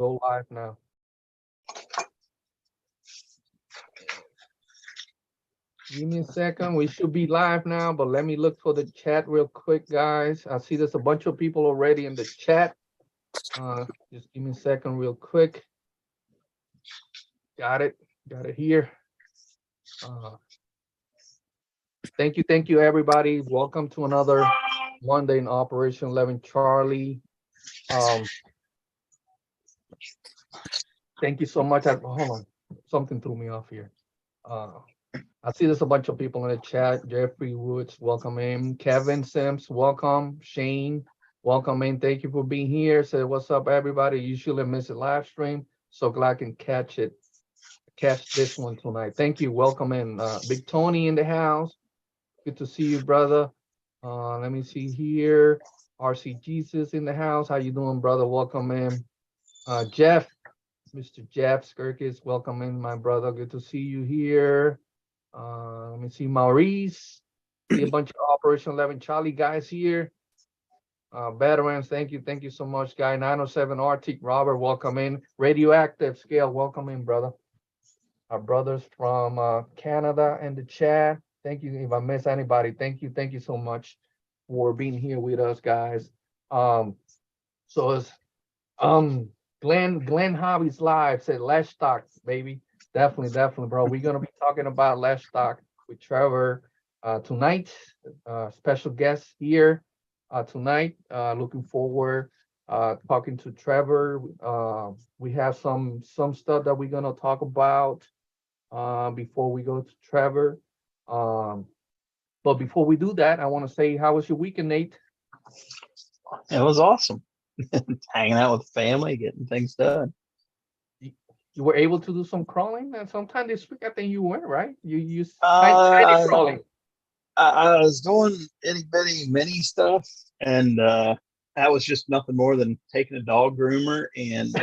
Go live now. Give me a second. We should be live now, but let me look for the chat real quick, guys. I see there's a bunch of people already in the chat. Just give me a second real quick. Got it. Got it here. Thank you, everybody. Welcome to another Monday in Operation 11 Charlie. Thank you so much. Hold on. Something threw me off here. I see there's a bunch of people in the chat. Jeffrey Woods, welcome in. Kevin Sims, welcome. Shane, welcome in. Thank you for being here. Say what's up, everybody. Usually miss a live stream, so glad I can catch this one tonight. Thank you. Welcome in. Big Tony in the house. Good to see you, brother. Let me see here. RC Jesus in the house. How you doing, brother? Welcome in. Jeff, Mr. Jeff Skirkis, welcome in, my brother. Good to see you here. Let me see Maurice. See a bunch of Operation 11 Charlie guys here. Veterans, thank you so much, guy. 907 Arctic Robert, welcome in. Radioactive Scale, welcome in, brother. Our brothers from Canada in the chat. Thank you. If I miss anybody, thank you so much for being here with us, guys. So it's Glenn Hobbies Live said LedgeStock, baby. Definitely, bro. We're gonna be talking about LedgeStock with Trevor tonight. Special guest here tonight. Looking forward talking to Trevor. We have some stuff that we're gonna talk about before we go to Trevor. But before we do that, I want to say, how was your weekend, Nate? It was awesome. Hanging out with the family, getting things done. You were able to do some crawling, and sometime this week I think you were, right? You tiny crawling. I was doing itty bitty mini stuff, and that was just nothing more than taking a dog groomer and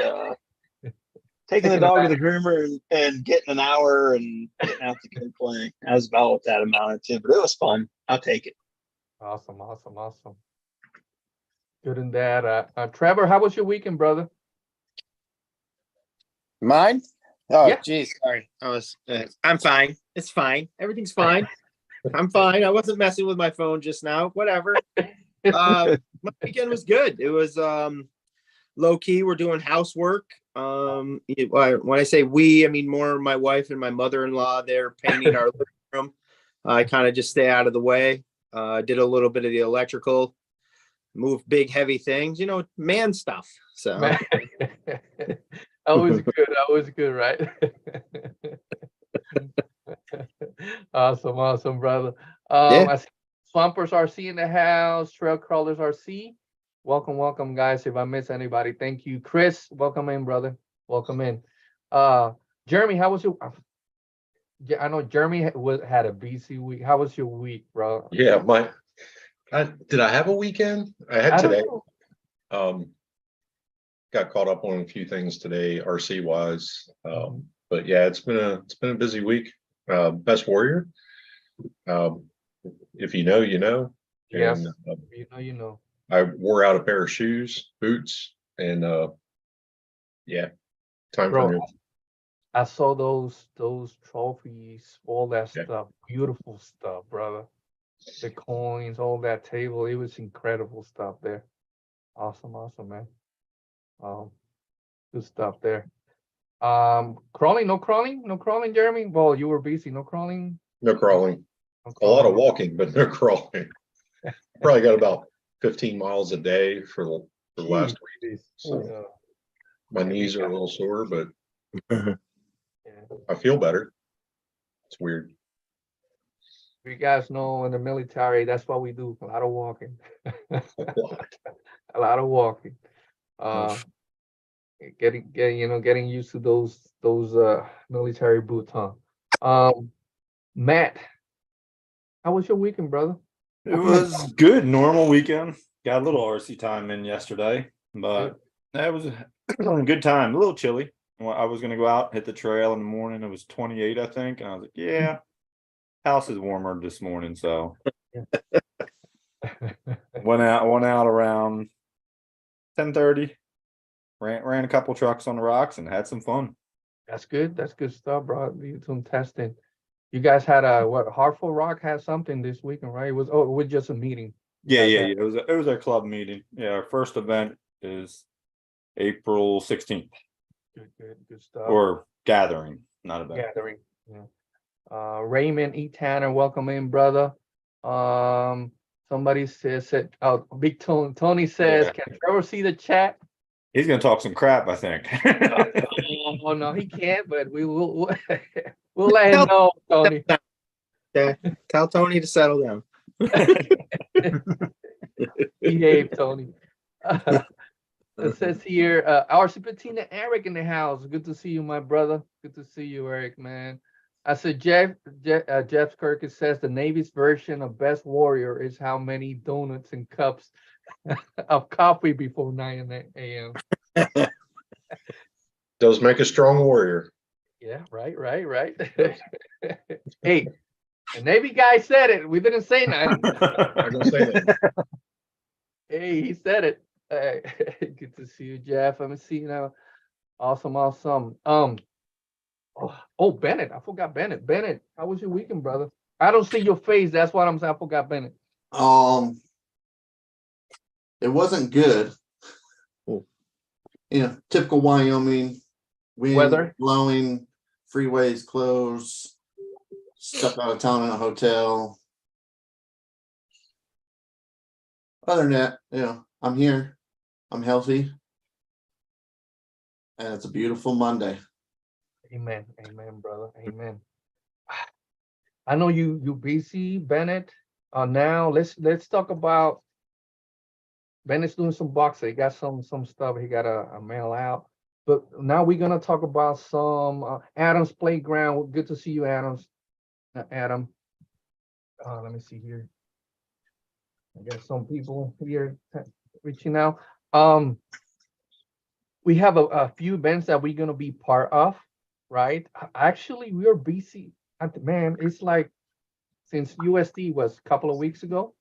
taking the dog to the groomer and getting an hour and getting out the kid playing. I was about what that amounted to, but it was fun. I'll take it. Awesome. Good in that. Trevor, how was your weekend, brother? Mine? Oh, yeah. Geez, sorry. I'm fine. It's fine. Everything's fine. I'm fine. I wasn't messing with my phone just now. Whatever. My weekend was good. It was low key. We're doing housework. When I say we, I mean more my wife and my mother-in-law. They're painting our living room. I kind of just stay out of the way. Did a little bit of the electrical. Move big heavy things, man stuff. So always good, right? Awesome, brother. I see Swampers RC in the house, Trail Crawlers RC. Welcome, guys. If I miss anybody, thank you. Chris, welcome in, brother. Welcome in. Jeremy, how was your? I know Jeremy had a busy week. How was your week, bro? Yeah, did I have a weekend? I had today. Got caught up on a few things today, RC wise. But yeah, it's been a busy week. Best Warrior. If you know, you know. Yes. And, you know. I wore out a pair of shoes, boots, and yeah, time for new. I saw those trophies, all that stuff, beautiful stuff, brother. The coins, all that table, it was incredible stuff there. Awesome, man. Good stuff there. Crawling, no crawling, Jeremy. Well, you were busy. No crawling. No crawling. A lot of walking, but no crawling. Probably got about 15 miles a day for the last week. So my knees are a little sore, but I feel better. It's weird. You guys know in the military, that's what we do. A lot of walking. A lot of walking. Getting used to those military boots, huh? Matt, how was your weekend, brother? It was good. Normal weekend. Got a little RC time in yesterday, but that was a good time. A little chilly. I was going to go out, hit the trail in the morning. It was 28, I think. And I was like, yeah, house is warmer this morning. So went out around 10:30. ran a couple trucks on the rocks and had some fun. That's good. That's good stuff, bro. You some testing. You guys had a what? Hartford Rock had something this weekend, right? It was just a meeting. Yeah. It was our club meeting. Yeah, our first event is April 16th. Good stuff. Or gathering, not event. Gathering. Yeah. Raymond E. Tanner, welcome in, brother. Somebody said Big Tony says, can Trevor see the chat? He's gonna talk some crap, I think. Oh no, he can't, but we'll let him know, Tony. Yeah, tell Tony to settle down. Behave, Tony. It says here, RC Patina Eric in the house. Good to see you, my brother. Good to see you, Eric, man. I said Jeff Kirkus says the Navy's version of Best Warrior is how many donuts and cups of coffee before 9 a.m. Does make a strong warrior. Yeah, right. Hey, the Navy guy said it. We didn't say nothing. I'm gonna say that. Hey, he said it. Good to see you, Jeff. Let me see now. Awesome. Oh, Bennett. I forgot Bennett. Bennett, how was your weekend, brother? I don't see your face. That's what I'm saying. I forgot Bennett. It wasn't good. Oh. Typical Wyoming. Wind Weather blowing, freeways closed, stuck out of town in a hotel. Other than that, I'm here. I'm healthy. And it's a beautiful Monday. Amen, brother. Amen. I know you busy, Bennett. Now let's talk about Bennett's doing some boxing. He got some stuff he got to mail out. But now we're gonna talk about some Adams Playground. Good to see you, Adams. Adam. Let me see here. I got some people here reaching out. We have a few events that we're gonna be part of, right? Actually, we are busy. Man, it's like since USD was a couple of weeks ago,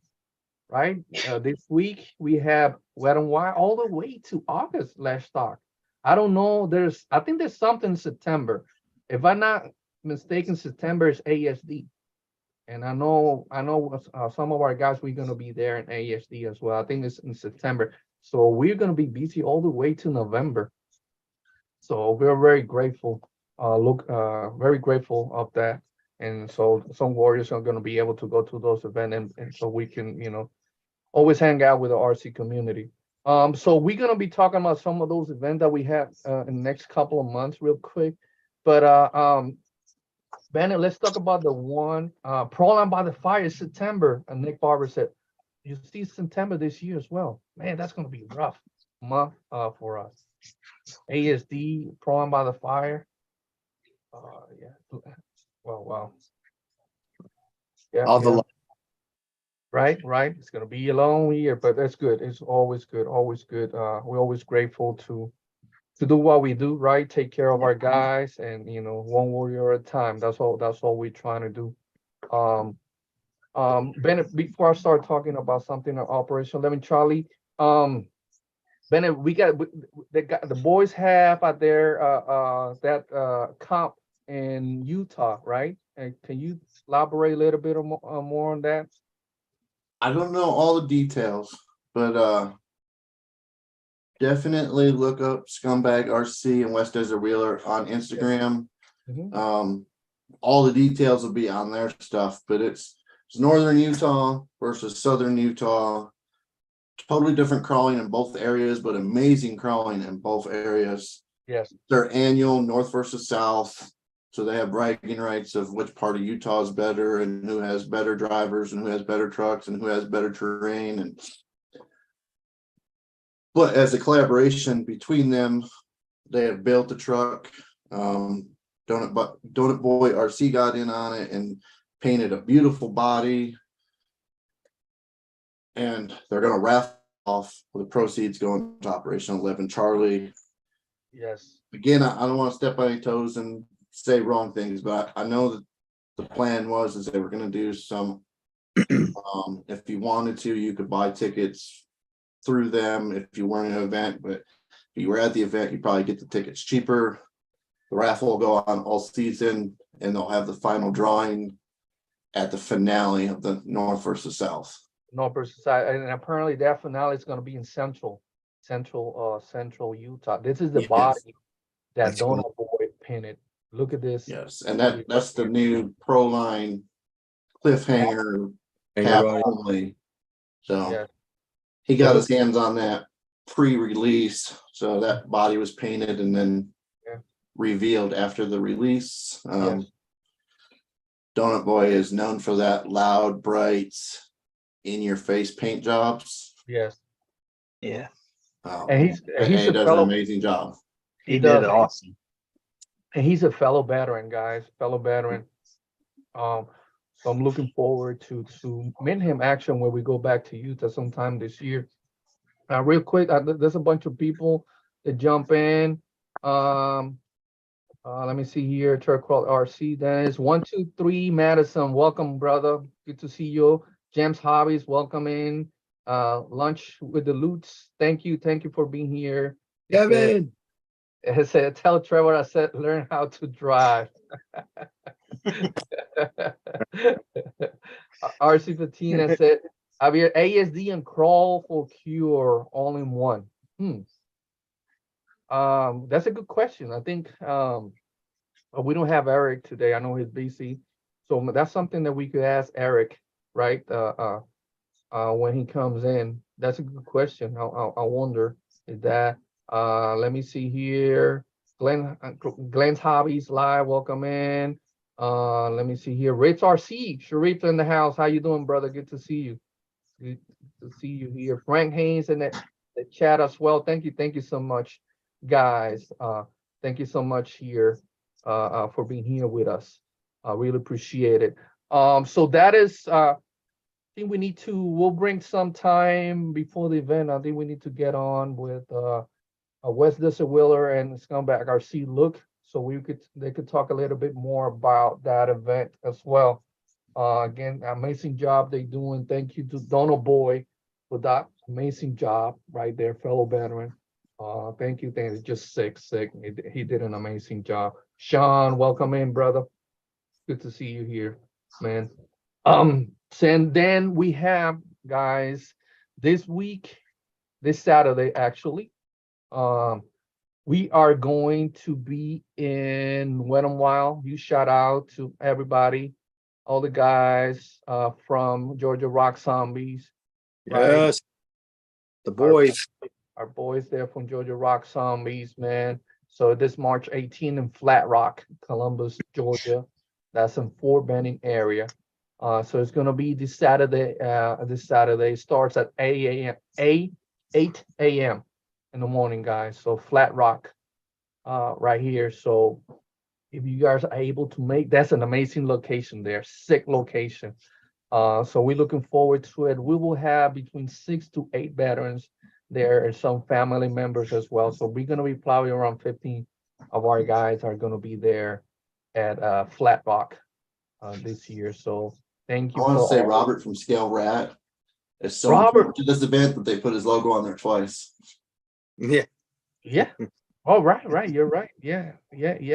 right? This week we have Wet and Wild all the way to August. LedgeStock. I don't know. I think there's something in September. If I'm not mistaken, September is ASD, and I know some of our guys we're gonna be there in ASD as well. I think it's in September, so we're gonna be busy all the way to November. So we're very grateful. Very grateful of that. And so some warriors are gonna be able to go to those events, and so we can always hang out with the RC community. So we're gonna be talking about some of those events that we have in the next couple of months, real quick. But Bennett, let's talk about the one Proline by the Fire, September. And Nick Barber said, you see September this year as well. Man, that's gonna be a rough month for us. ASD, Proline by the Fire. Yeah. Wow. Yeah. All the Right. It's gonna be a long year, but that's good. It's always good. We're always grateful to do what we do, right? Take care of our guys, and one warrior at a time. That's all we're trying to do. Bennett, before I start talking about something on Operation Lemon Charlie, Bennett, the boys have out there that comp in Utah, right? And can you elaborate a little bit more on that? I don't know all the details, but definitely look up Scumbag RC and West Desert Wheeler on Instagram. Mhm. All the details will be on their stuff, but it's northern Utah versus southern Utah. Totally different crawling in both areas, but amazing crawling in both areas. Yes. They're annual, north versus south. So they have bragging rights of which part of Utah is better and who has better drivers and who has better trucks and who has better terrain. But as a collaboration between them, they have built the truck. Donut Boy RC got in on it and painted a beautiful body. And they're going to raffle off with the proceeds going to Operation 11 Charlie. Yes. Again, I don't want to step on any toes and say wrong things, but I know that the plan is they were going to do some. If you wanted to, you could buy tickets through them if you weren't an event, but you were at the event, you probably get the tickets cheaper. The raffle will go on all season, and they'll have the final drawing at the finale of the North versus South. North versus South, and apparently that finale is going to be in Central Utah. This is the Yes. body that That's Donut cool. Boy painted. Look at this. Yes, and that's the new Pro Line cliffhanger cap only. So Yeah. he got his hands on that pre-release, so that body was painted and then revealed after the release. Donut Boy is known for that loud, bright, in-your-face paint jobs. Yes. Yeah. And he does an amazing job. He did awesome. And he's a fellow veteran, guys. Fellow veteran. So I'm looking forward to meet him action when we go back to Utah sometime this year. Real quick, there's a bunch of people that jump in. Let me see here. Turquoise RC, Dennis. 123 Madison. Welcome, brother. Good to see you. James Hobbies, welcome in. Lunch with the Loots. Thank you for being here. Kevin. It said, tell Trevor I said learn how to drive. RC Patina said, Javier, ASD and crawl for cure all in one. That's a good question. I think we don't have Eric today. I know he's busy. So that's something that we could ask Eric, right? When he comes in. That's a good question. I wonder is that let me see here. Glenn's Hobbies Live, welcome in. Let me see here. Ritz RC, Sharif in the house. How you doing, brother? Good to see you. Good to see you here. Frank Haynes in the chat as well. Thank you so much, guys. Thank you so much here for being here with us. I really appreciate it. So that is I think we'll bring some time before the event. I think we need to get on with Wes Wheeler and Scumbag RC Look, so they could talk a little bit more about that event as well. Again, amazing job they doing. Thank you to Donald Boy for that amazing job right there, fellow veteran. Thank you. It's just sick. He did an amazing job. Sean, welcome in, brother. Good to see you here, man. And then we have, guys, this Saturday, actually, we are going to be in Wet n Wild. You shout out to everybody, all the guys from Georgia Rock Zombies. Yes, right? The boys. Our boys there from Georgia Rock Zombies, man. So this March 18 in Flat Rock, Columbus, Georgia. That's in Fort Benning area. So it's gonna be this Saturday. This Saturday starts at 8 a.m. in the morning, guys. So Flat Rock, right here. So if you guys are able to make, that's an amazing location there, sick location. So we're looking forward to it. We will have between 6 to 8 veterans there and some family members as well. So we're gonna be probably around 15 of our guys are gonna be there at Flat Rock this year. So thank you. I want to say Robert from Scale Rat is so Robert to this event that they put his logo on there twice. Yeah. Oh, right. You're right. Yeah.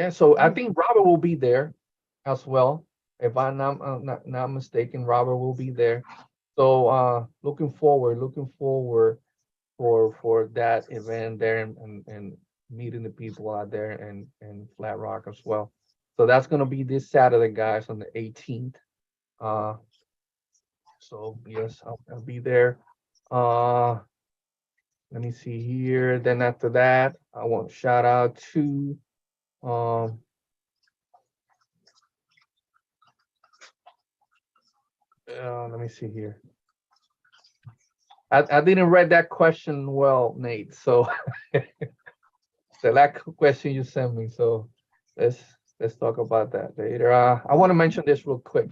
So I think Robert will be there as well. If I'm not mistaken, Robert will be there. So looking forward for that event there and meeting the people out there and Flat Rock as well. So that's gonna be this Saturday, guys, on the 18th. So yes, I'll be there. Let me see here. Then after that, I want to shout out to let me see here. I didn't read that question well, Nate. So the last question you sent me. So let's talk about that later. I want to mention this real quick.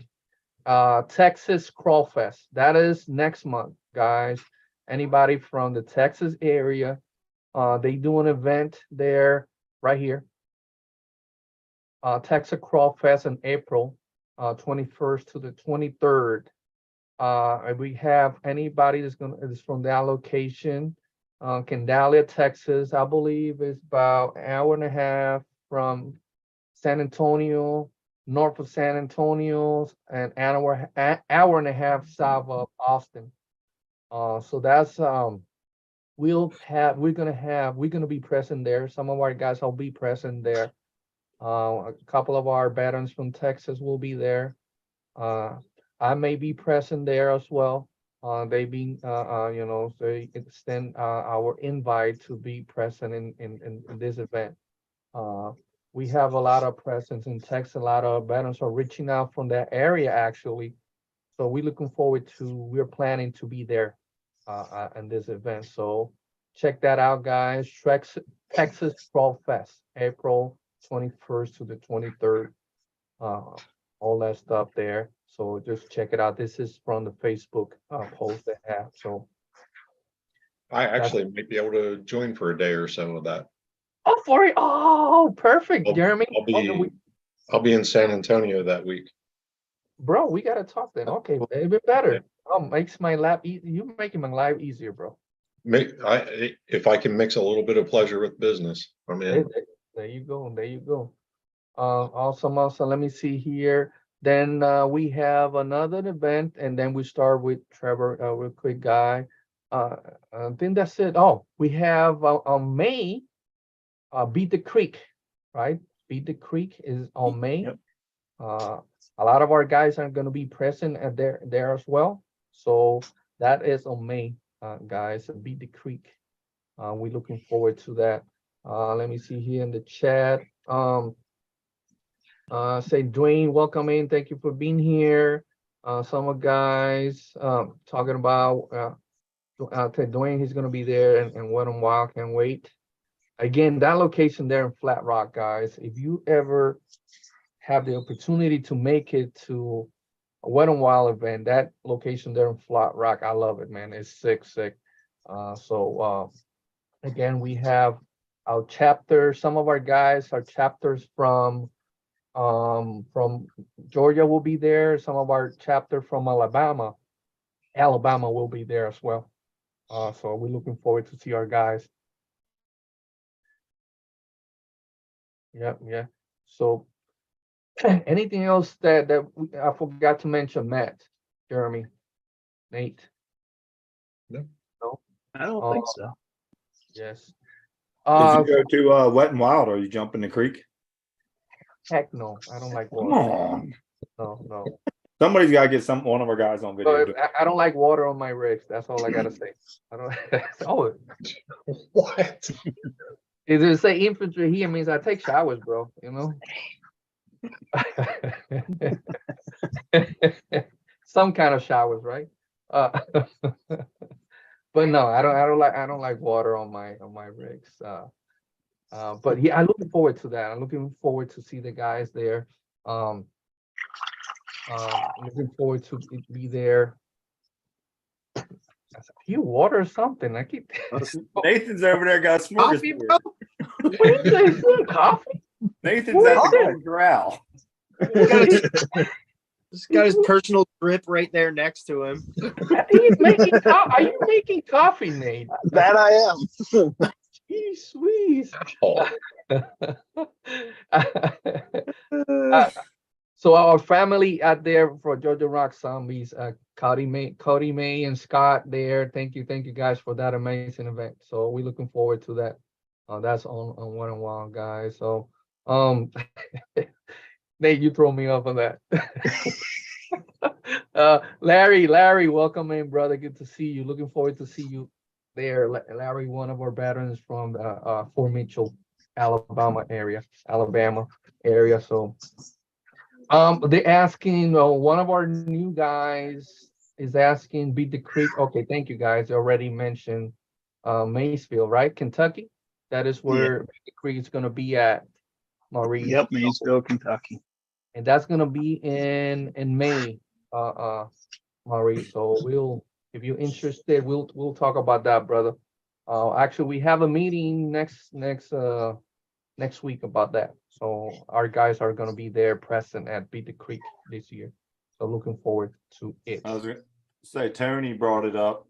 Texas Crawl Fest. That is next month, guys. Anybody from the Texas area, they do an event there right here. Texas Crawl Fest in April 21st to the 23rd. We have anybody that's from that location. Candalia, Texas, I believe is about an hour and a half from San Antonio, north of San Antonio, and hour and a half south of Austin. So that's we're gonna be present there. Some of our guys will be present there. A couple of our veterans from Texas will be there. I may be present there as well. They being, they extend our invite to be present in this event. We have a lot of presence in Texas. A lot of veterans are reaching out from that area actually. So we're planning to be there in this event. So check that out, guys. Texas Pro Fest, April 21st to the 23rd. All that stuff there. So just check it out. This is from the Facebook post they have. So I actually might be able to join for a day or so of that. oh, for it. Oh, perfect, Jeremy. I'll be in San Antonio that week. Bro, we gotta talk then. Okay, even better. Oh, makes my life you making my life easier, bro. If I can mix a little bit of pleasure with business, I'm in. There you go. There you go. Awesome. Let me see here. Then we have another event, and then we start with Trevor, real quick guy. I think that's it. Oh, we have on May, Beat the Creek, right? Beat the Creek is on May. Yep. A lot of our guys are going to be present at there as well. So that is on May, guys. Beat the Creek. We're looking forward to that. Let me see here in the chat. Say Dwayne, welcome in. Thank you for being here. Some of guys talking about Dwayne, he's gonna be there and Wet and Wild, can't wait. Again, that location there in Flat Rock, guys. If you ever have the opportunity to make it to a Wet and Wild event, that location there in Flat Rock, I love it, man. It's sick. Again, we have our chapter. Some of our guys are chapters from Georgia will be there. Some of our chapter from Alabama will be there as well. So we're looking forward to see our guys. Yeah. So anything else that I forgot to mention, Matt, Jeremy, Nate? No. I don't think so. Yes. If you go to Wet and Wild, are you jumping the creek? Heck no, I don't like Come water. on. No. Somebody's got to get one of our guys on video. I don't like water on my rigs. That's all I gotta say. I don't. Oh, What? if it say infantry here, means I take showers, bro. You know. Some kind of showers, right? But no, I don't like water on my rigs. But yeah, I'm looking forward to that. I'm looking forward to see the guys there. Looking forward to be there. That's a few water or something. I keep Nathan's over there got Coffee, smorgasbord. bro? what is this? Coffee? Nathan's at the Golden Corral. He's got his personal drip right there next to him. He's making are you making coffee, Nate? That I am. Jeez, sweet. Oh, So our family out there for Georgia Rock Zombies, Cody May, and Scott there. Thank you guys for that amazing event. So we're looking forward to that. That's on Wet and Wild, guys. So Nate, you throw me off on that. Larry, welcome in, brother. Good to see you. Looking forward to see you there. Larry, one of our veterans from the Fort Mitchell, Alabama area. So they're asking, one of our new guys is asking, Beat the Creek. Okay, thank you guys. They already mentioned Maysville, right? Kentucky. That is where Beat the Creek is going to be at, Maurice. Yep, Maysville, Kentucky. And that's going to be in May, Maurice. So if you're interested, we'll talk about that, brother. Actually, we have a meeting next week about that. So our guys are going to be there present at Beat the Creek this year. So looking forward to it. I was going to say, Tony brought it up.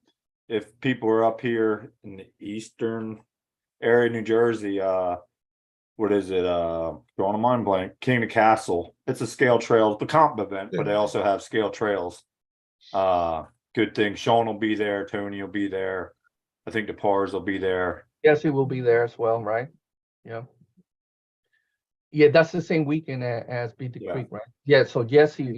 if people are up here in the eastern area, New Jersey, what is it? Drawing a mind blank. King of Castle. It's a scale trail, the comp event, but they also have scale trails. Good thing. Sean will be there. Tony will be there. I think the Pars will be there. Yes, he will be there as well, right? Yeah. Yeah, that's the same weekend as Beat the Creek, right? Yeah, so Jesse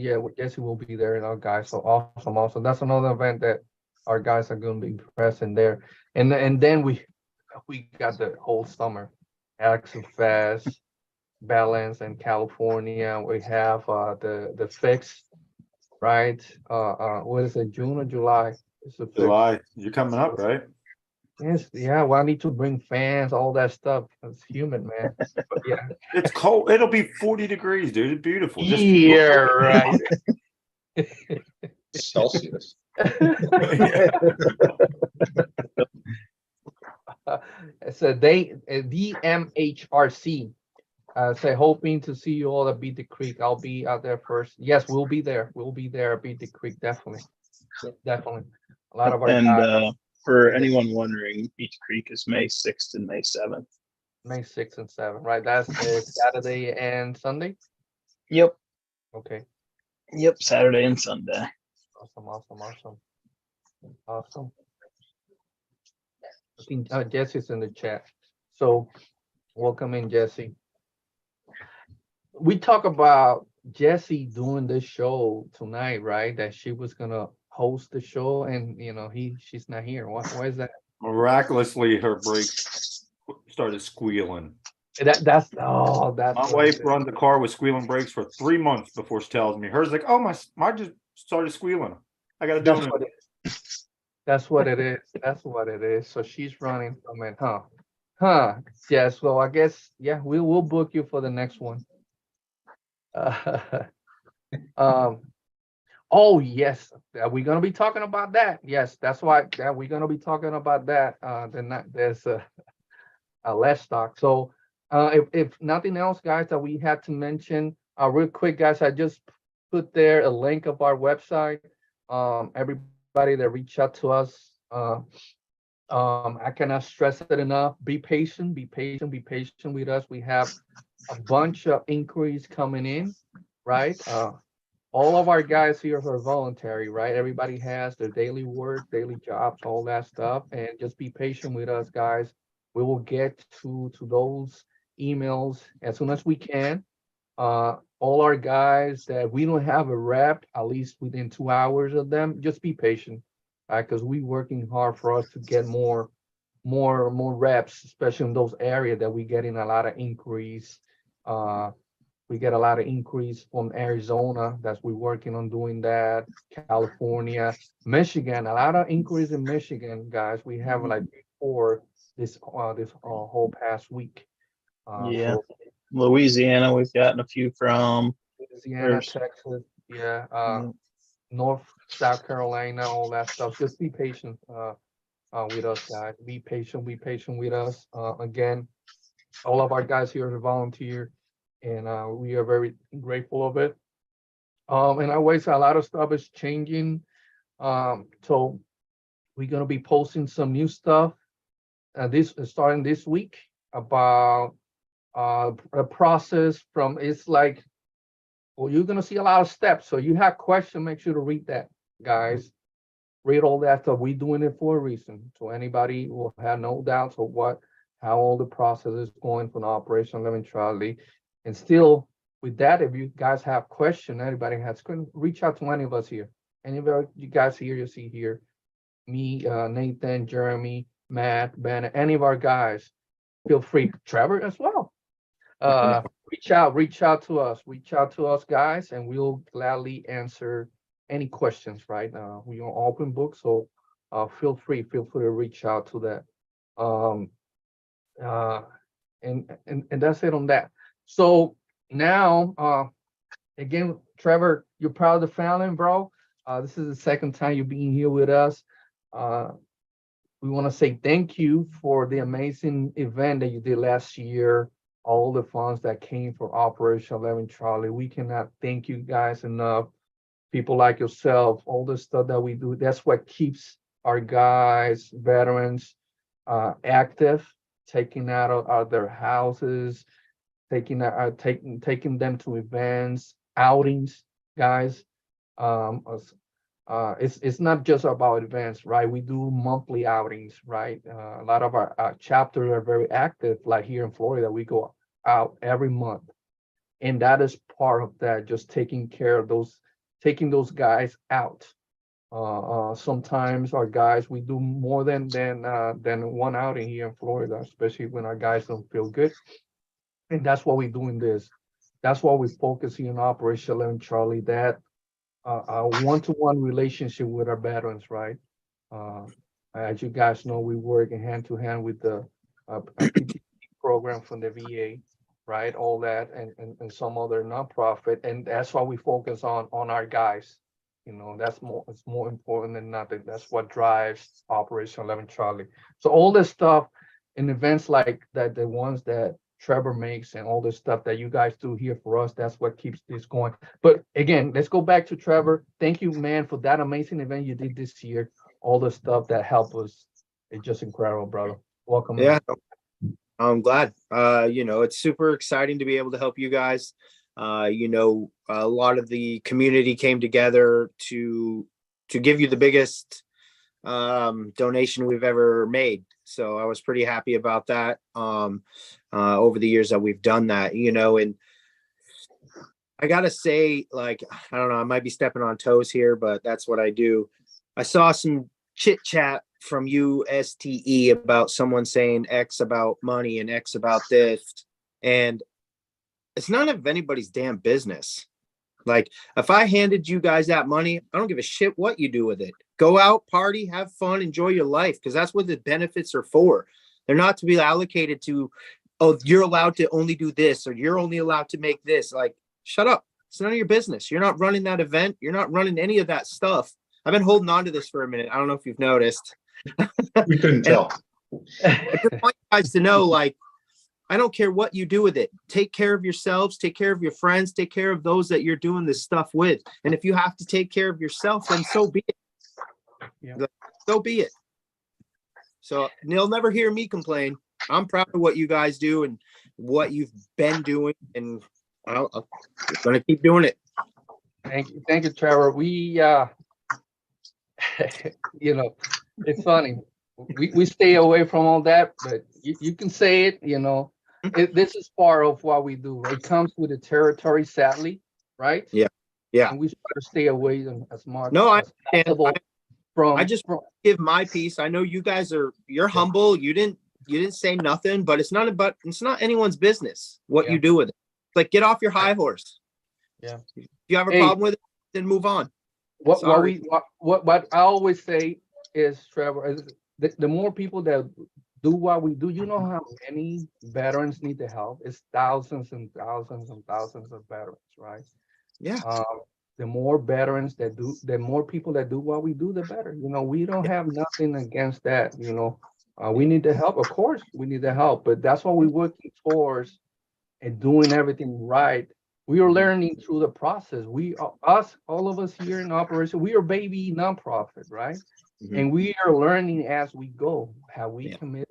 will be there and our guys. So awesome. That's another event that our guys are going to be present there. And then we got the whole summer. Axel Fest, Balance in California. We have the Fix, right? What is it, June or July? It's the Fix. July. You're coming up, right? Yes, yeah. Well, I need to bring fans, all that stuff. It's humid, man. But yeah. It's cold. It'll be 40 degrees, dude. It's beautiful. Just Yeah, right. Celsius. So DMHRC. Say hoping to see you all at Beat the Creek. I'll be out there first. Yes, we'll be there. We'll be there at Beat the Creek, definitely. Definitely. A lot of our guys. For anyone wondering, Beach Creek is May 6th and May 7th. May 6th and 7th, right? That's Saturday and Sunday? Yep. Okay. Yep, Saturday and Sunday. Awesome. I think Jesse's in the chat. So welcome in, Jesse. We talk about Jesse doing this show tonight, right? That she was gonna host the show, and she's not here. Why is that? Miraculously, her brakes started squealing. That's my wife runs the car with squealing brakes for 3 months before she tells me. Hers like, oh, my just started squealing. I gotta do it. That's what it is. That's what it is. So she's running from it, huh? Yes. Well, I guess we'll book you for the next one. Oh yes, are we gonna be talking about that? Yes, that's why we're gonna be talking about that. Then there's a LedgeStock. So if nothing else, guys, that we had to mention, real quick, guys, I just put there a link of our website. Everybody that reach out to us, I cannot stress it enough. Be patient with us. We have a bunch of inquiries coming in, right? All of our guys here are voluntary, right? Everybody has their daily work, daily jobs, all that stuff. And just be patient with us, guys. We will get to those emails as soon as we can. All our guys that we don't have a rep, at least within 2 hours of them, just be patient, right? Because we're working hard for us to get more reps, especially in those areas that we're getting a lot of inquiries. We get a lot of inquiries from Arizona. We're working on doing that. California, Michigan, a lot of inquiries in Michigan, guys. We have like before this whole past week. So Louisiana, we've gotten a few from. Louisiana, Texas, North, South Carolina, all that stuff. Just be patient with us, guys. Be patient with us. Again, all of our guys here are volunteer, and we are very grateful of it. And always a lot of stuff is changing. So we're gonna be posting some new stuff. This starting this week about a process from. It's like, well, you're gonna see a lot of steps. So you have questions, make sure to read that, guys. Read all that stuff. We're doing it for a reason. So anybody will have no doubts of how all the process is going for the Operation 11 Charlie. And still, with that, if you guys have questions, anybody has questions, reach out to any of us here. Any of you guys here, you see here, me, Nathan, Jeremy, Matt, Ben, any of our guys, feel free. Trevor as well. Reach out to us, guys, and we'll gladly answer any questions, right? We are open book, so feel free to reach out to that. And that's it on that. So now, again, Trevor, you're proud of the family, bro. This is the second time you're being here with us. We want to say thank you for the amazing event that you did last year, all the funds that came for Operation 11 Charlie. We cannot thank you guys enough. People like yourself, all the stuff that we do, that's what keeps our guys, veterans, active, taking out of their houses, taking them to events, outings, guys. It's not just about events, right? We do monthly outings, right? A lot of our chapters are very active, like here in Florida, we go out every month, and that is part of that, just taking care of taking those guys out. Sometimes our guys, we do more than one outing here in Florida, especially when our guys don't feel good, and that's what we do in this. That's why we focus here in Operation 11 Charlie, that a one-to-one relationship with our veterans, right? As you guys know, we work hand to hand with the PTSD program from the VA, right? All that and some other nonprofit, and that's why we focus on our guys. You know, it's more important than nothing. That's what drives Operation 11 Charlie. So all this stuff in events like that, the ones that Trevor makes and all the stuff that you guys do here for us, that's what keeps this going. But again, let's go back to Trevor. Thank you, man, for that amazing event you did this year. All the stuff that helped us. It's just incredible, brother. Welcome. Yeah, I'm glad. It's super exciting to be able to help you guys. A lot of the community came together to give you the biggest donation we've ever made. So I was pretty happy about that over the years that we've done that, and I gotta say, like, I don't know, I might be stepping on toes here, but that's what I do. I saw some chit chat from USTE about someone saying X about money and X about this, and it's none of anybody's damn business. Like, if I handed you guys that money, I don't give a shit what you do with it. Go out, party, have fun, enjoy your life, because that's what the benefits are for. They're not to be allocated to, oh, you're allowed to only do this, or you're only allowed to make this. Like, shut up. It's none of your business. You're not running that event. You're not running any of that stuff. I've been holding on to this for a minute. I don't know if you've noticed. We couldn't tell. I just want you guys to know, like, I don't care what you do with it. Take care of yourselves, take care of your friends, take care of those that you're doing this stuff with. And if you have to take care of yourself, then so be it. Yeah. So be it. So you'll never hear me complain. I'm proud of what you guys do and what you've been doing, and I'm going to keep doing it. Thank you, Trevor. We, it's funny. We stay away from all that, but you can say it, this is part of what we do. It comes with the territory, sadly, right? Yeah. And we try to stay away as much as possible I just give my piece. I know you guys you're humble. You didn't say nothing, but it's not anyone's business what you do with it. Like, get off your high horse. Yeah. If you have a problem with it, then move on. What I always say is, Trevor, is the more people that do what we do, you know how many veterans need the help? It's thousands and thousands and thousands of veterans, right? Yeah. The more veterans that do, the more people that do what we do, the better. We don't have nothing against that. We need the help. Of course, we need the help, but that's what we're working towards and doing everything right. We are learning through the process. All of us here in Operation, we are baby nonprofit, right? Mm-hmm. And we are learning as we go. Have we committed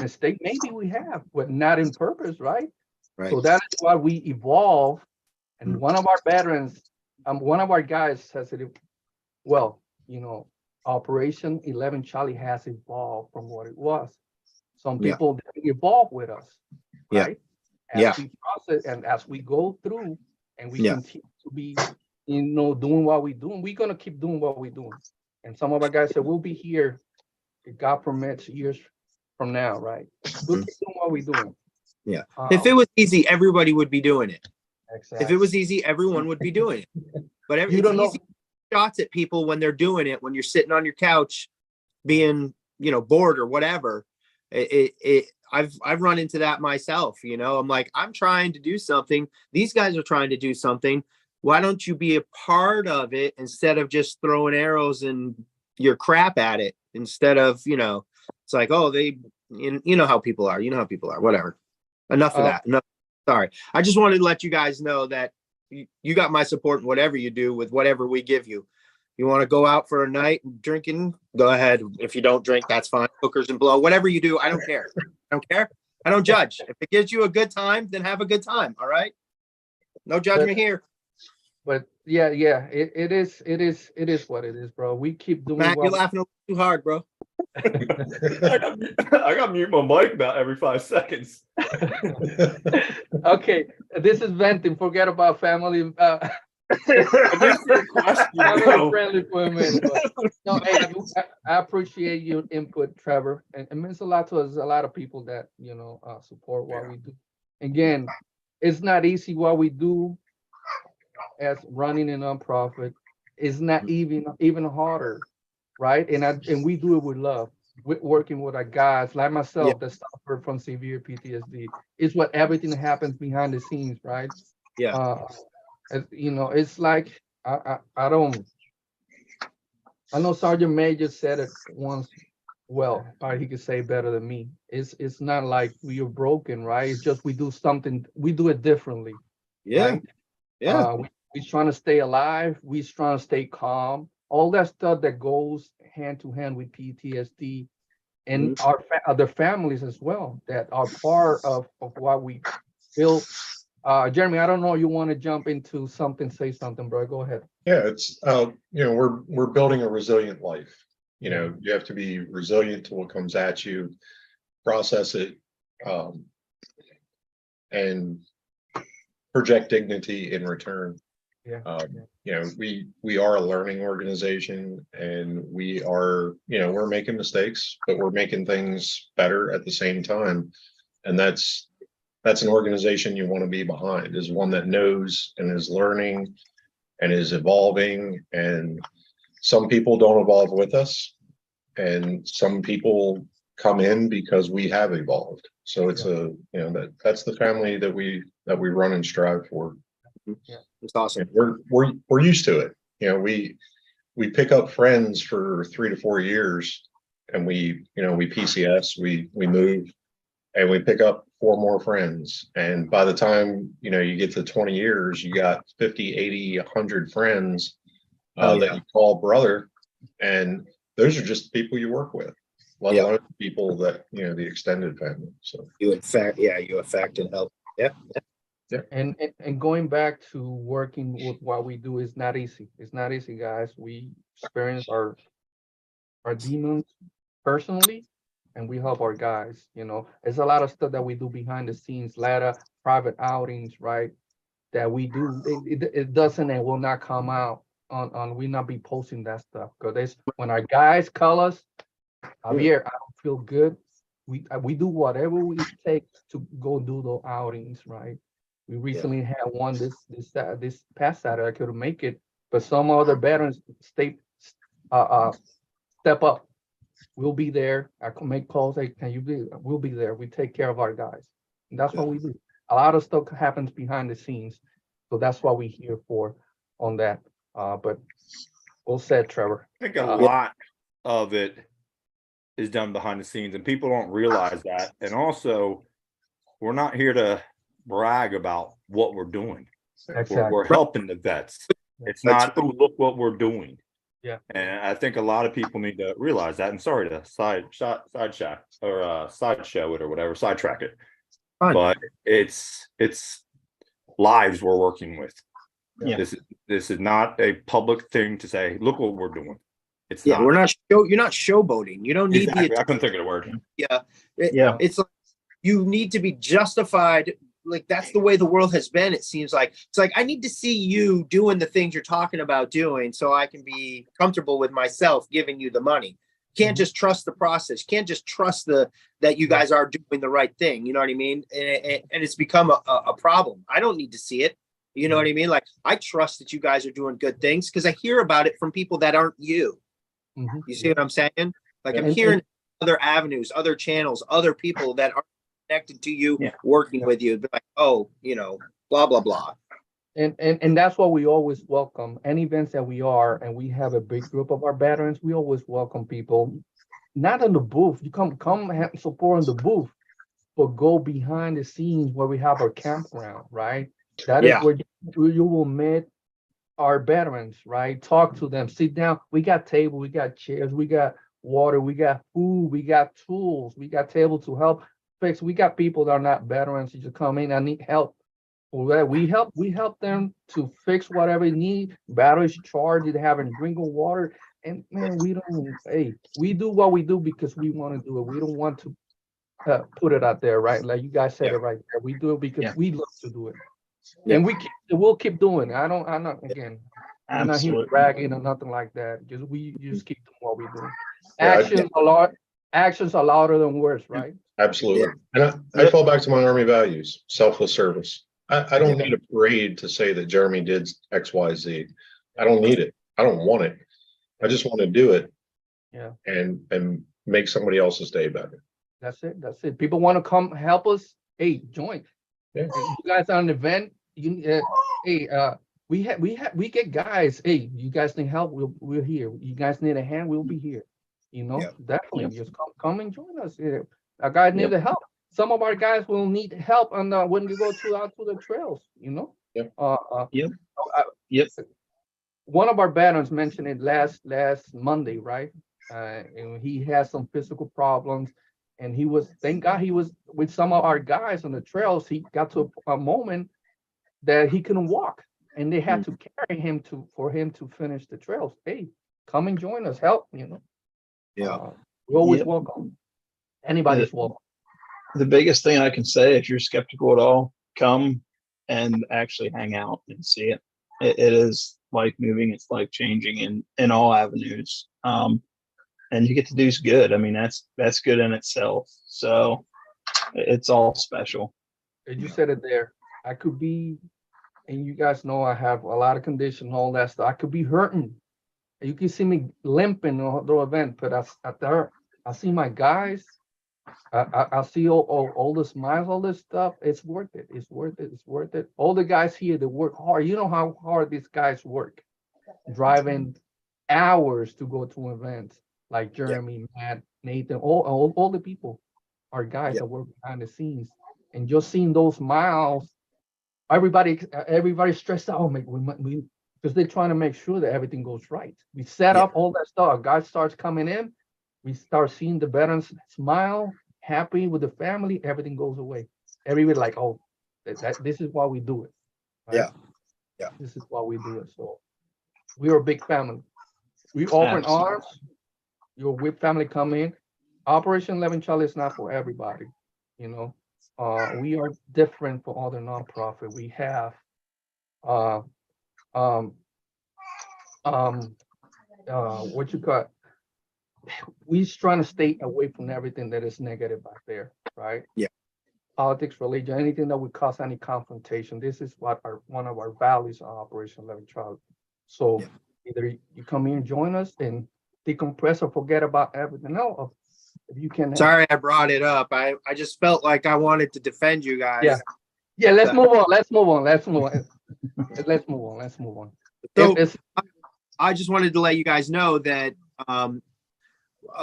mistake? Maybe we have, but not in purpose, right? Right. So that is why we evolve. And one of our veterans, one of our guys says it, Operation 11 Charlie has evolved from what it was. Some people didn't evolve with us, right? As we process and as we go through and we continue to be, doing what we do, and we're going to keep doing what we're doing. And some of our guys said, we'll be here, if God permits, years from now, right? We'll keep doing what we're doing. Yeah. If it was easy, everybody would be doing it. Exactly. If it was easy, everyone would be doing it. But it's easy shots at people when they're doing it, when you're sitting on your couch being, bored or whatever. I've run into that myself. I'm like, I'm trying to do something. These guys are trying to do something. Why don't you be a part of it instead of just throwing arrows and your crap at it? Instead of, it's like, oh, you know how people are. You know how people are. Whatever. Enough of that. Enough. Sorry. I just wanted to let you guys know that you got my support in whatever you do with whatever we give you. You want to go out for a night drinking? Go ahead. If you don't drink, that's fine. Hookers and blow, whatever you do, I don't care. I don't care. I don't judge. If it gives you a good time, then have a good time. All right. No judgment here. But yeah, it is what it is, bro. We keep doing Matt, what you're laughing a little too hard, bro. I got to mute my mic about every 5 seconds. Okay, this is venting. Forget about family. I guess the question, Family though, friendly for a minute. But, no, hey, I appreciate your input, Trevor, and it means a lot to us. A lot of people that support what we do. Again, it's not easy what we do as running a nonprofit. It's not even harder, right? And we do it with love. We're working with our guys like myself that suffer from severe PTSD. It's what everything that happens behind the scenes, right? Yeah. It's like I know Sergeant Major said it once. Well, or he could say better than me. It's not like we are broken, right? It's just we do it differently. Yeah. Right? Yeah. We're trying to stay alive. We're trying to stay calm. All that stuff that goes hand to hand with PTSD and our other families as well that are part of what we feel. Jeremy, I don't know. You want to jump into something? Say something, bro. Go ahead. Yeah, it's we're building a resilient life. You have to be resilient to what comes at you, process it, and project dignity in return. We are a learning organization, and we are, we're making mistakes, but we're making things better at the same time. And that's an organization you want to be behind, is one that knows and is learning and is evolving. And some people don't evolve with us, and some people come in because we have evolved. So it's that's the family that we run and strive for. Yeah, it's awesome. And we're used to it. We pick up friends for 3 to 4 years, and we PCS, we move, and we pick up 4 more friends. And by the time, you get to 20 years, you got 50, 80, 100 friends that you call brother. And those are just people you work with, let alone people that, the extended family. So you affect and help. Yeah. And going back to working with what we do is not easy. It's not easy, guys. We experience our demons personally, and we help our guys. There's a lot of stuff that we do behind the scenes, a lot of private outings, right? That we do. It doesn't and will not come out on we not be posting that stuff, because when our guys call us, Javier, I don't feel good. We do whatever we take to go do those outings, right? We recently had one this past Saturday. I couldn't make it, but some other veterans step up. We'll be there. I can make calls. Hey, can you be? We'll be there. We take care of our guys, and that's what we do. A lot of stuff happens behind the scenes, so that's what we're here for on that. But well said, Trevor. I think a lot of it is done behind the scenes, and people don't realize that. And also, we're not here to brag about what we're doing. Exactly. We're helping the vets. It's not, oh, look what we're doing. Yeah. And I think a lot of people need to realize that. And sorry to sideshow it or whatever, sidetrack it. Fine. But it's lives we're working with. Yeah. This is not a public thing to say, look what we're doing. It's not. You're not showboating. You don't need I couldn't think of the word. It's like you need to be justified. Like that's the way the world has been. It seems like it's like I need to see you doing the things you're talking about doing so I can be comfortable with myself giving you the money. Can't just trust the process. Can't just trust that you guys are doing the right thing. You know what I mean? And it's become a problem. I don't need to see it. You know what I mean? Like I trust that you guys are doing good things because I hear about it from people that aren't you. Mm-hmm. You see what I'm saying? Like I'm hearing other avenues, other channels, other people that are connected to you, working with you. Like, oh, blah blah blah. And that's what we always welcome. Any events that we are, and we have a big group of our veterans, we always welcome people. Not in the booth. You come have support in the booth, but go behind the scenes where we have our campground, right? That is where you will meet our veterans, right? Talk to them, sit down. We got table, we got chairs, we got water, we got food, we got tools, we got table to help fix. We got people that are not veterans who just come in and need help. Well, we help them to fix whatever they need. Batteries charged, they having drinking water. And man, we do what we do because we want to do it. We don't want to put it out there, right? Like you guys said it right there. We do it because we love to do it. Yeah. And we'll keep doing it. I'm not again. I'm not here Absolutely. bragging or nothing like that. Just we just keep doing what we do. Yeah, Actions are louder than words, right? Absolutely. And I fall back to my Army values, selfless service. I don't need a parade to say that Jeremy did X, Y, Z. I don't need it. I don't want it. I just want to do it. Yeah. And make somebody else's day better. That's it. That's it. People want to come help us. Hey, join. Yeah. You guys are an event. We get guys. Hey, you guys need help? We're here. You guys need a hand? We'll be here. Definitely. Just come and join us. Our guys need the help. Some of our guys will need help on when we go out to the trails. One of our veterans mentioned it last Monday, right? And he has some physical problems, and thank God he was with some of our guys on the trails. He got to a moment that he couldn't walk, and they had to carry him for him to finish the trails. Hey, come and join us, help. We always welcome. Anybody's welcome. The biggest thing I can say, if you're skeptical at all, come and actually hang out and see it. It is life moving. It's life changing in all avenues. And you get to do good. I mean, that's good in itself. So it's all special. And you said it there. I could be, and you guys know I have a lot of condition, all that stuff. I could be hurting. You can see me limping on the event, but I see my guys. I see all the smiles, all this stuff. It's worth it. It's worth it. It's worth it. All the guys here that work hard. You know how hard these guys work, driving hours to go to events like Jeremy, Matt, Nathan, all the people, our guys that work behind the scenes, and just seeing those smiles. Everybody stressed out. We because they're trying to make sure that everything goes right. We set up all that stuff. Guys starts coming in. We start seeing the veterans smile, happy with the family. Everything goes away. Everybody like, oh, this is why we do it. Right? Yeah. This is why we do it. So we are a big family. We open arms. Your WIP family come in. Operation 11 Charlie is not for everybody. We are different from other nonprofit. We have what you call. We're trying to stay away from everything that is negative out there, right? Yeah. Politics, religion, anything that would cause any confrontation. This is what one of our values on Operation 11 Charlie. So either you come here and join us and decompress or forget about everything else. If you can. Sorry, I brought it up. I just felt like I wanted to defend you guys. Yeah. Let's move on. So I just wanted to let you guys know that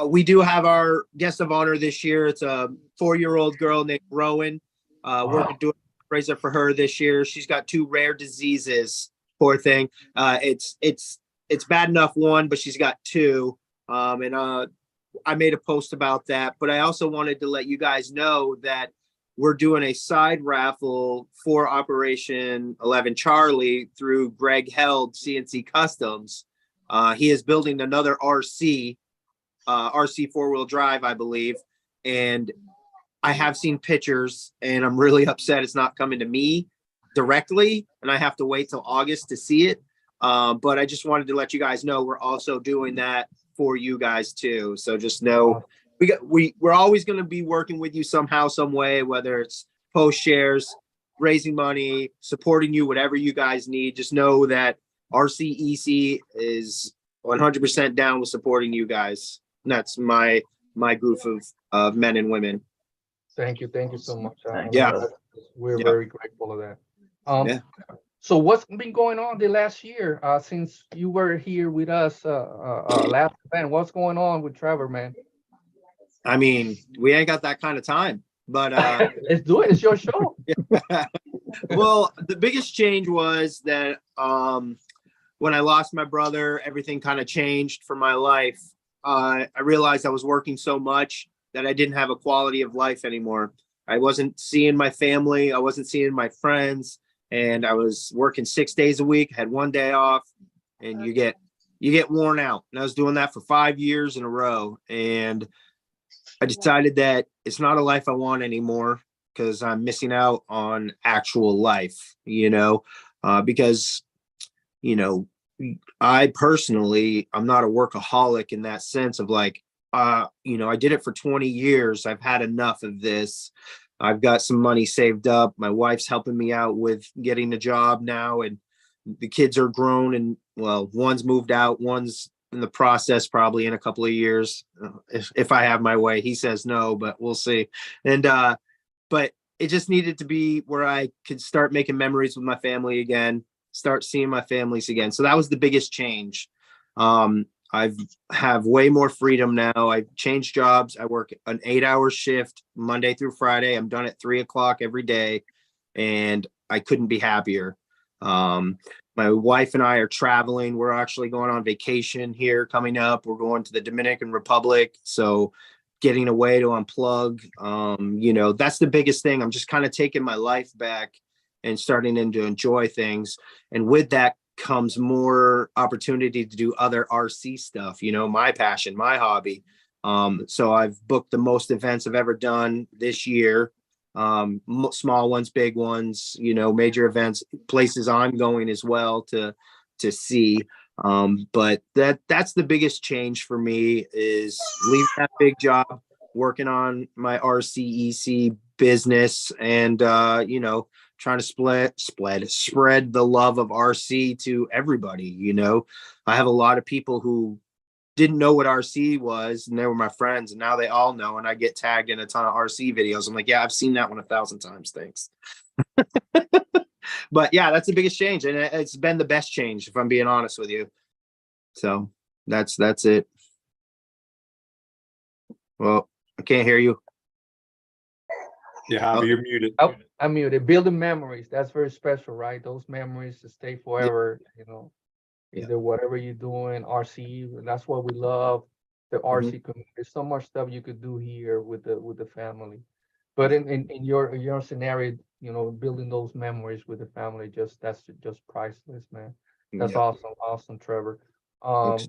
we do have our guest of honor this year. It's a 4-year-old girl named Rowan. We're doing a fundraiser for her this year. She's got 2 rare diseases. Poor thing. It's bad enough one, but she's got 2. And I made a post about that. But I also wanted to let you guys know that we're doing a side raffle for Operation 11 Charlie through Greg Held CNC Customs. He is building another RC 4-wheel drive, I believe. And I have seen pictures, and I'm really upset it's not coming to me directly, and I have to wait till August to see it. But I just wanted to let you guys know we're also doing that for you guys too. So just know we're always going to be working with you somehow, some way, whether it's post shares, raising money, supporting you, whatever you guys need. Just know that RCEC is 100% down with supporting you guys. And that's my group of men and women. Thank you so much. We're very grateful of that. So what's been going on the last year since you were here with us last event? What's going on with Trevor, man? I mean, we ain't got that kind of time, but let's do it. It's your show. Well, the biggest change was that when I lost my brother, everything kind of changed for my life. I realized I was working so much that I didn't have a quality of life anymore. I wasn't seeing my family. I wasn't seeing my friends, and I was working 6 days a week, had 1 day off, and you get worn out. And I was doing that for 5 years in a row. And I decided that it's not a life I want anymore, because I'm missing out on actual life, because, I personally, I'm not a workaholic in that sense of like, I did it for 20 years. I've had enough of this. I've got some money saved up. My wife's helping me out with getting a job now, and the kids are grown, and well, one's moved out, one's in the process, probably in a couple of years. If I have my way. He says no, but we'll see. And, but it just needed to be where I could start making memories with my family again, start seeing my families again. So that was the biggest change. I've have way more freedom now. I've changed jobs. I work an 8-hour shift Monday through Friday. I'm done at 3:00 every day, and I couldn't be happier. My wife and I are traveling. We're actually going on vacation here coming up. We're going to the Dominican Republic. So getting away to unplug, that's the biggest thing. I'm just kind of taking my life back and starting to enjoy things. And with that comes more opportunity to do other RC stuff, my passion, my hobby. So I've booked the most events I've ever done this year. Small ones, big ones, major events, places I'm going as well to see. But that's the biggest change for me, is leaving that big job, working on my RCEC business, and trying to spread the love of RC to everybody. I have a lot of people who didn't know what RC was, and they were my friends, and now they all know, and I get tagged in a ton of RC videos. I'm like, yeah, I've seen that one 1,000 times. Thanks. But yeah, that's the biggest change, and it's been the best change, if I'm being honest with you. So that's it. Well, I can't hear you. Yeah, Javi, you're muted. Oh, I'm muted. Building memories. That's very special, right? Those memories to stay forever, Yeah. either whatever you're doing, RC, that's what we love, the RC community. There's so much stuff you could do here with the family. But in your scenario, building those memories with the family, that's just priceless, man. That's Yeah. awesome, Trevor. Thanks.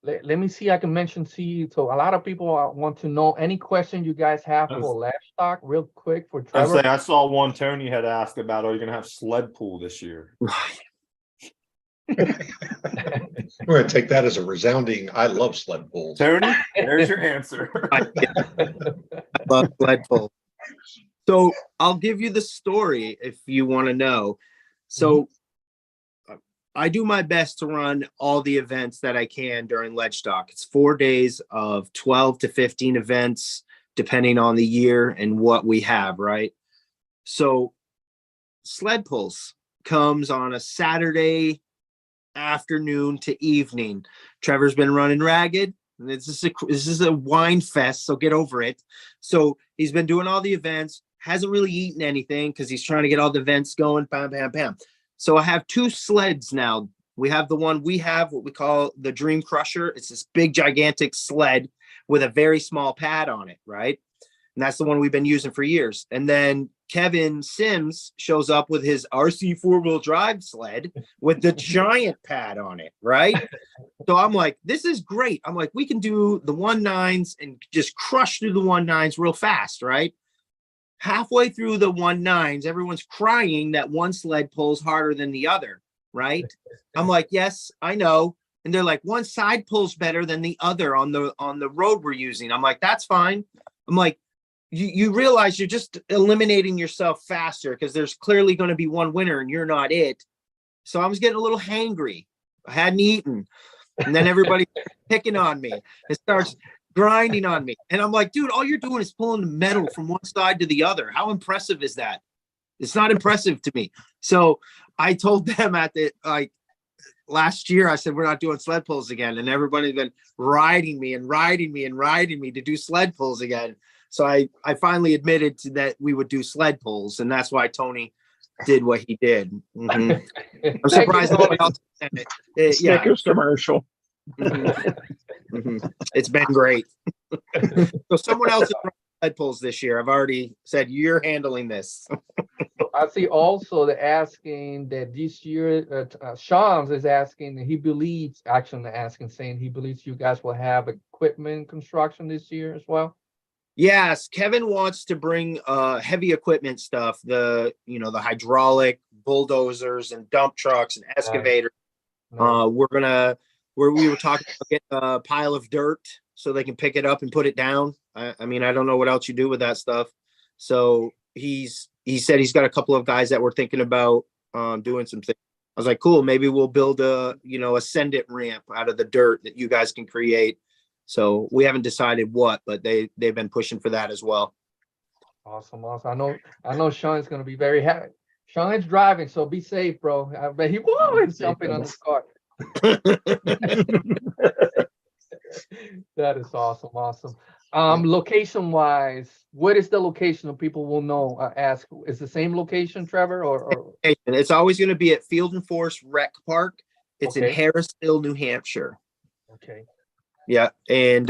Let me see. I can mention so a lot of people want to know any question you guys have for LedgeStock, real quick for Trevor. I saw one Tony had asked about, are you going to have sled pool this year? I'm going to take that as a resounding, I love sled pulls. Tony, there's your answer. Love sled pull. So I'll give you the story if you want to know. So I do my best to run all the events that I can during LedgeStock. It's 4 days of 12 to 15 events, depending on the year and what we have, right? So sled pulls comes on a Saturday afternoon to evening. Trevor's been running ragged. This is a wine fest, so get over it. So he's been doing all the events, hasn't really eaten anything because he's trying to get all the events going. Bam, bam, bam. So I have 2 sleds now. We have the one we have, what we call the Dream Crusher. It's this big, gigantic sled with a very small pad on it, right? And that's the one we've been using for years. And then Kevin Sims shows up with his RC 4-wheel drive sled with the giant pad on it, right? So I'm like, this is great. I'm like, we can do the 1.9s and just crush through the 1.9s real fast, right? Halfway through the 1.9s, everyone's crying that one sled pulls harder than the other, right? I'm like, yes, I know. And they're like, one side pulls better than the other on the road we're using. I'm like, that's fine. I'm like, you realize you're just eliminating yourself faster because there's clearly going to be one winner and you're not it. So I was getting a little hangry. I hadn't eaten. And then everybody picking on me. It starts grinding on me. And I'm like, dude, all you're doing is pulling the metal from one side to the other. How impressive is that? It's not impressive to me. So I told them last year, I said, we're not doing sled pulls again. And everybody's been riding me to do sled pulls again. So I finally admitted to that we would do sled pulls. And that's why Tony did what he did. Mhm. I'm Thank you, surprised no one Tony. else said it. Yeah, Snickers commercial. mhm, mhm. It's been great. So someone else is running sled pulls this year. I've already said you're handling this. I see also they're asking that this year, Sean is asking, he believes, actually asking, saying he believes you guys will have equipment construction this year as well. Yes, Kevin wants to bring heavy equipment stuff, the hydraulic bulldozers and dump trucks and excavators. Nice. We were talking about getting a pile of dirt so they can pick it up and put it down. I mean, I don't know what else you do with that stuff. So he said he's got a couple of guys that were thinking about doing some things. I was like, cool, maybe we'll build a send it ramp out of the dirt that you guys can create. So we haven't decided what, but they've been pushing for that as well. Awesome. I know Sean's gonna be very happy. Sean's driving, so be safe, bro. I bet he was jumping on his car. That is awesome. Awesome. Location wise, what is the location that people will know? Ask, is the same location, Trevor, or It's always going to be at Field and Forest Rec Park. It's in Okay. Harrisville, New Hampshire. okay? Yeah, and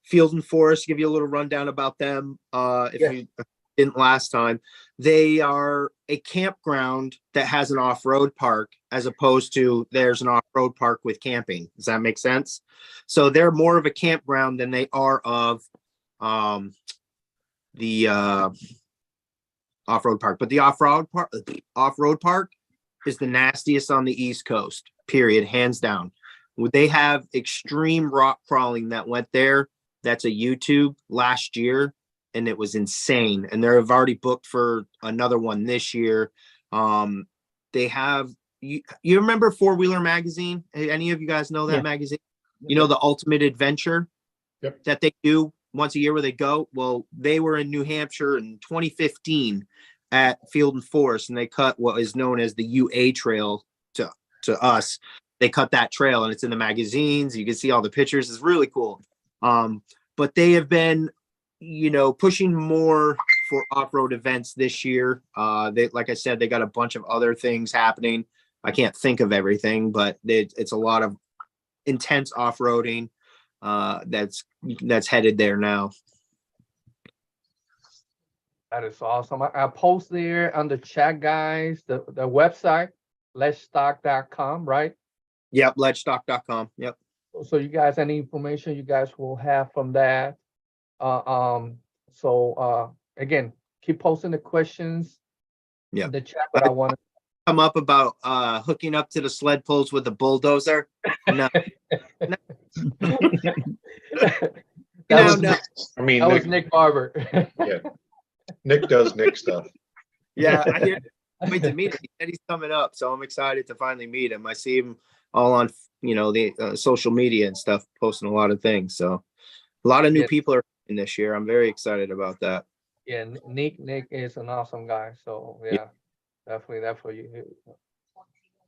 Field and Forest, give you a little rundown about them. If Yeah. you didn't last time, they are a campground that has an off-road park, as opposed to there's an off-road park with camping. Does that make sense? So they're more of a campground than they are of the off-road park. But the off-road park is the nastiest on the East Coast. Period, hands down. They have extreme rock crawling that went there. That's a YouTube last year, and it was insane. And they've already booked for another one this year. They have you remember Four Wheeler Magazine? Any of you guys know that Yeah. magazine? You know, the Ultimate Adventure Yep. that they do once a year where they go. Well, they were in New Hampshire in 2015 at Field and Forest, and they cut what is known as the UA Trail to us. They cut that trail, and it's in the magazines. You can see all the pictures. It's really cool. But they have been, pushing more for off-road events this year. They, like I said, they got a bunch of other things happening. I can't think of everything, but it's a lot of intense off-roading that's headed there now. That is awesome. I post there on the chat, guys, the website, LedgeStock.com, right? Yep, LedgeStock.com. Yep. So you guys, any information you guys will have from that. Again, keep posting the questions Yep. in the chat, but I want to Come up about hooking up to the sled pulls with a bulldozer. No. that No, was no. I mean, that was Nick, Nick Barber. yeah, Nick does Nick stuff. Yeah, I hear. Wait to meet him. He said he's coming up, so I'm excited to finally meet him. I see him all on the social media and stuff, posting a lot of things. So a lot of new Yeah. people are in this year. I'm very excited about that. Yeah, Nick is an awesome guy. So yeah, definitely you.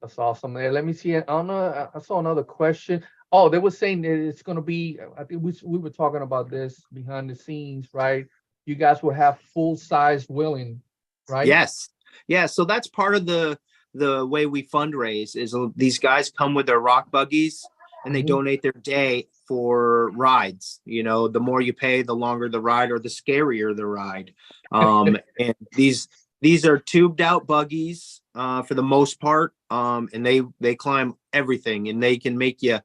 That's awesome. Let me see. I saw another question. Oh, they were saying that it's gonna be. I think we were talking about this behind the scenes, right? You guys will have full-size wheeling, right? Yes. Yeah. So that's part of the way we fundraise is these guys come with their rock buggies and they Mhm. donate their day for rides. The more you pay, the longer the ride or the scarier the ride. And these are tubed out buggies for the most part. And they climb everything, and they can make you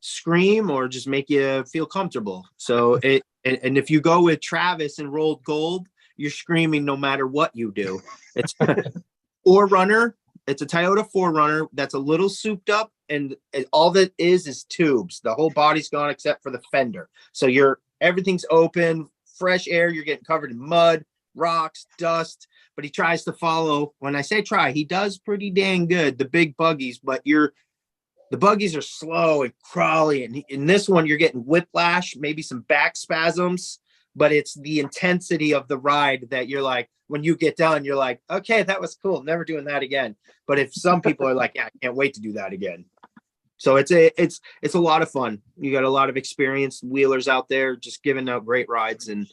scream or just make you feel comfortable. So and if you go with Travis and Rolled Gold, you're screaming no matter what you do. It's Forerunner. It's a Toyota 4Runner that's a little souped up, and all that is tubes. The whole body's gone except for the fender. So everything's open, fresh air. You're getting covered in mud, rocks, dust. But he tries to follow. When I say try, he does pretty dang good. The big buggies, but the buggies are slow and crawly, and in this one you're getting whiplash, maybe some back spasms. But it's the intensity of the ride that you're like, when you get done, you're like, okay, that was cool. Never doing that again. But if some people are like, yeah, I can't wait to do that again. So it's a lot of fun. You got a lot of experienced wheelers out there just giving out great rides and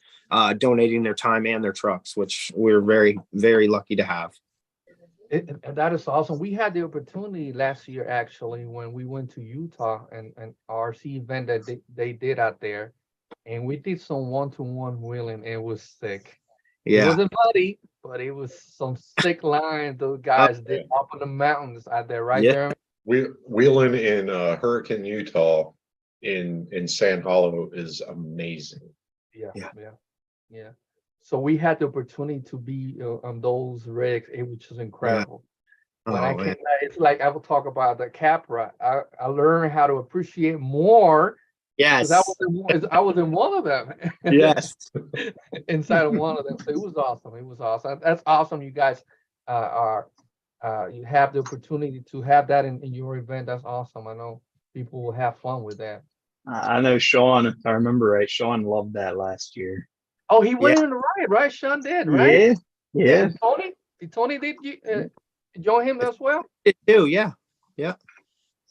donating their time and their trucks, which we're very, very lucky to have. That is awesome. We had the opportunity last year, actually, when we went to Utah and RC event that they did out there, and we did some one-to-one wheeling. And it was sick. It Yeah. wasn't muddy, but it was some sick lines those guys did up in the mountains out there, right, Yeah. Jeremy? Wheeling in Hurricane, Utah, in Sand Hollow is amazing. Yeah, Yeah. yeah, yeah. So we had the opportunity to be on those rigs, which is incredible. When I Oh, came man. back, it's like I will talk about the Capra. I learned how to appreciate more because Yes. I was in one of them. Yes. Inside of one of them. So it was awesome. It was awesome. That's awesome. You guys are you have the opportunity to have that in your event. That's awesome. I know people will have fun with that. I know Sean, if I remember right, Sean loved that last year. Oh, he went Yeah. in the ride, right? Sean did, right? Yeah, yeah. And Tony did you join him as well? It too. Yeah. Yeah.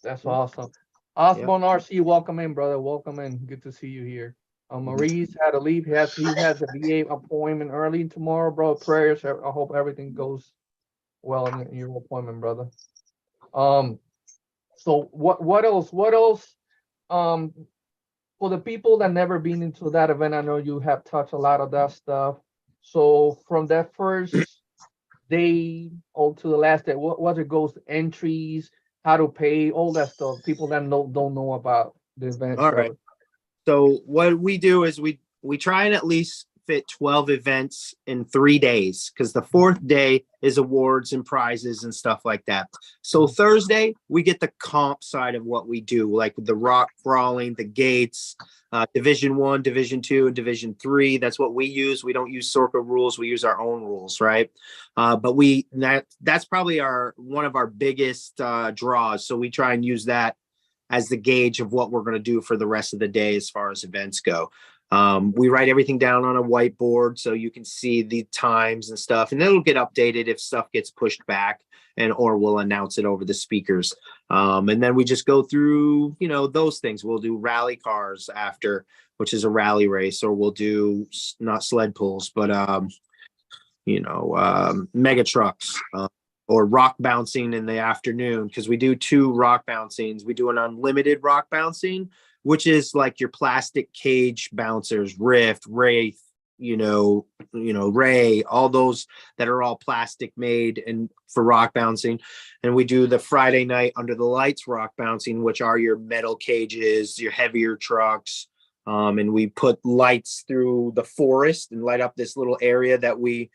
That's Yeah. awesome. Osborne RC, welcome in, brother. Welcome in. Good to see you here. Maurice had to leave. He has a VA appointment early tomorrow, bro. Prayers. I hope everything goes well in your appointment, brother. So what else? What else? For the people that never been into that event, I know you have touched a lot of that stuff. So from that first day or to the last day, what it goes to entries, how to pay, all that stuff. People that don't know about the event, All right. Trevor. So what we do is we try and at least fit 12 events in 3 days, because the fourth day is awards and prizes and stuff like that. So Thursday, we get the comp side of what we do, like the rock crawling, the gates, Division 1, Division 2, and Division 3. That's what we use. We don't use Sorka rules. We use our own rules, right? But that's probably one of our biggest draws. So we try and use that as the gauge of what we're going to do for the rest of the day as far as events go. We write everything down on a whiteboard so you can see the times and stuff, and it'll get updated if stuff gets pushed back, or we'll announce it over the speakers. And then we just go through, those things. We'll do rally cars after, which is a rally race, or we'll do not sled pulls, but mega trucks, or rock bouncing in the afternoon, because we do 2 rock bouncings. We do an unlimited rock bouncing, which is like your plastic cage bouncers, Rift, Wraith, Ray, all those that are all plastic made and for rock bouncing. And we do the Friday night under the lights rock bouncing, which are your metal cages, your heavier trucks. And we put lights through the forest and light up this little area that we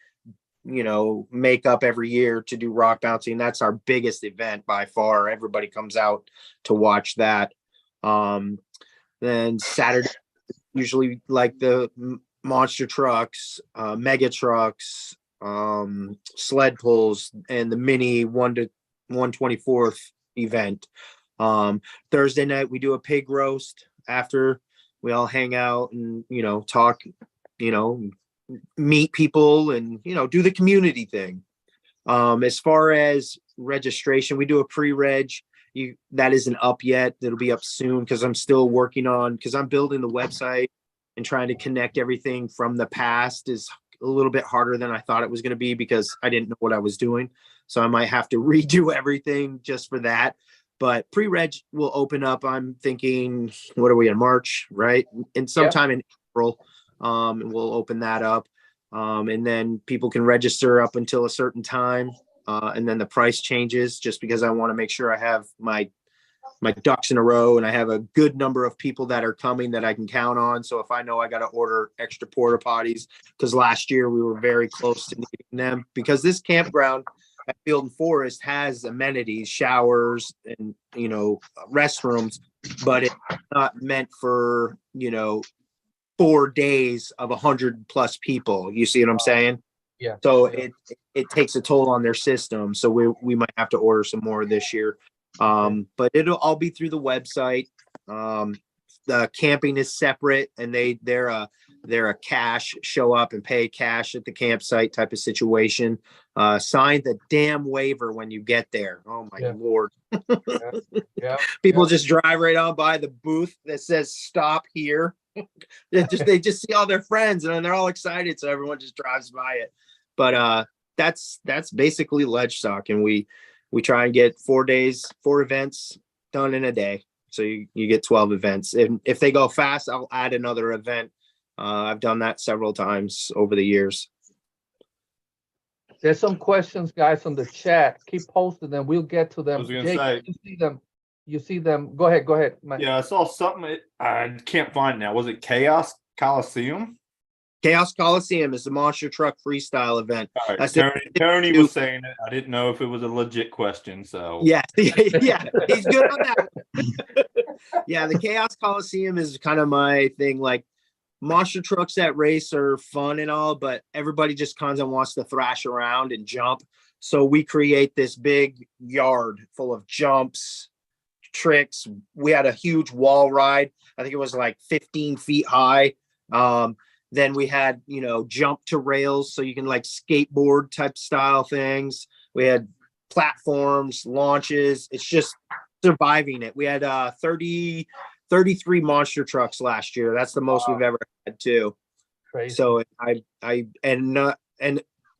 make up every year to do rock bouncing. That's our biggest event by far. Everybody comes out to watch that. Then Saturday, usually like the monster trucks, mega trucks, sled pulls, and the mini 1 to 1/24th event. Thursday night, we do a pig roast after. We all hang out and, talk, meet people and, do the community thing. As far as registration, we do a pre-reg. That isn't up yet. That'll be up soon, because I'm still working on, because I'm building the website and trying to connect everything from the past is a little bit harder than I thought it was going to be, because I didn't know what I was doing. So I might have to redo everything just for that. But pre-reg will open up, I'm thinking, what are we in March, right? And sometime in April, we'll open that up. And then people can register up until a certain time. And then the price changes, just because I want to make sure I have my ducks in a row and I have a good number of people that are coming that I can count on. So if I know I got to order extra porta potties, because last year we were very close to needing them, because this campground at Field and Forest has amenities, showers, and restrooms, but it's not meant for 4 days of 100+ people. You see what I'm saying? Yeah. So it takes a toll on their system. So we might have to order some more this year. But it'll all be through the website. The camping is separate, and they're a cash, show up and pay cash at the campsite type of situation. Sign the damn waiver when you get there. Oh my Lord. Yeah. People just drive right on by the booth that says stop here. They just see all their friends and they're all excited. So everyone just drives by it. But that's basically LedgeStock, and we try and get 4 days, 4 events done in a day. So you get 12 events. And if they go fast, I'll add another event. I've done that several times over the years. There's some questions, guys, on the chat. Keep posting them. We'll get to them. I was gonna Jake, say- you see them. You see them. Go ahead, Mike. Yeah, I saw something. I can't find now. Was it Chaos Coliseum? Chaos Coliseum is the monster truck freestyle event. All right, That's Tony was saying it. I didn't know if it was a legit question. So Yeah, yeah, he's good on that one. Yeah, the Chaos Coliseum is kind of my thing. Like, monster trucks that race are fun and all, but everybody just kind of wants to thrash around and jump. So we create this big yard full of jumps, tricks. We had a huge wall ride. I think it was like 15 feet high. Then we had, jump to rails, so you can like skateboard type style things. We had platforms, launches. It's just surviving it. We had 33 monster trucks last year. That's the most we've ever had too. Crazy. So and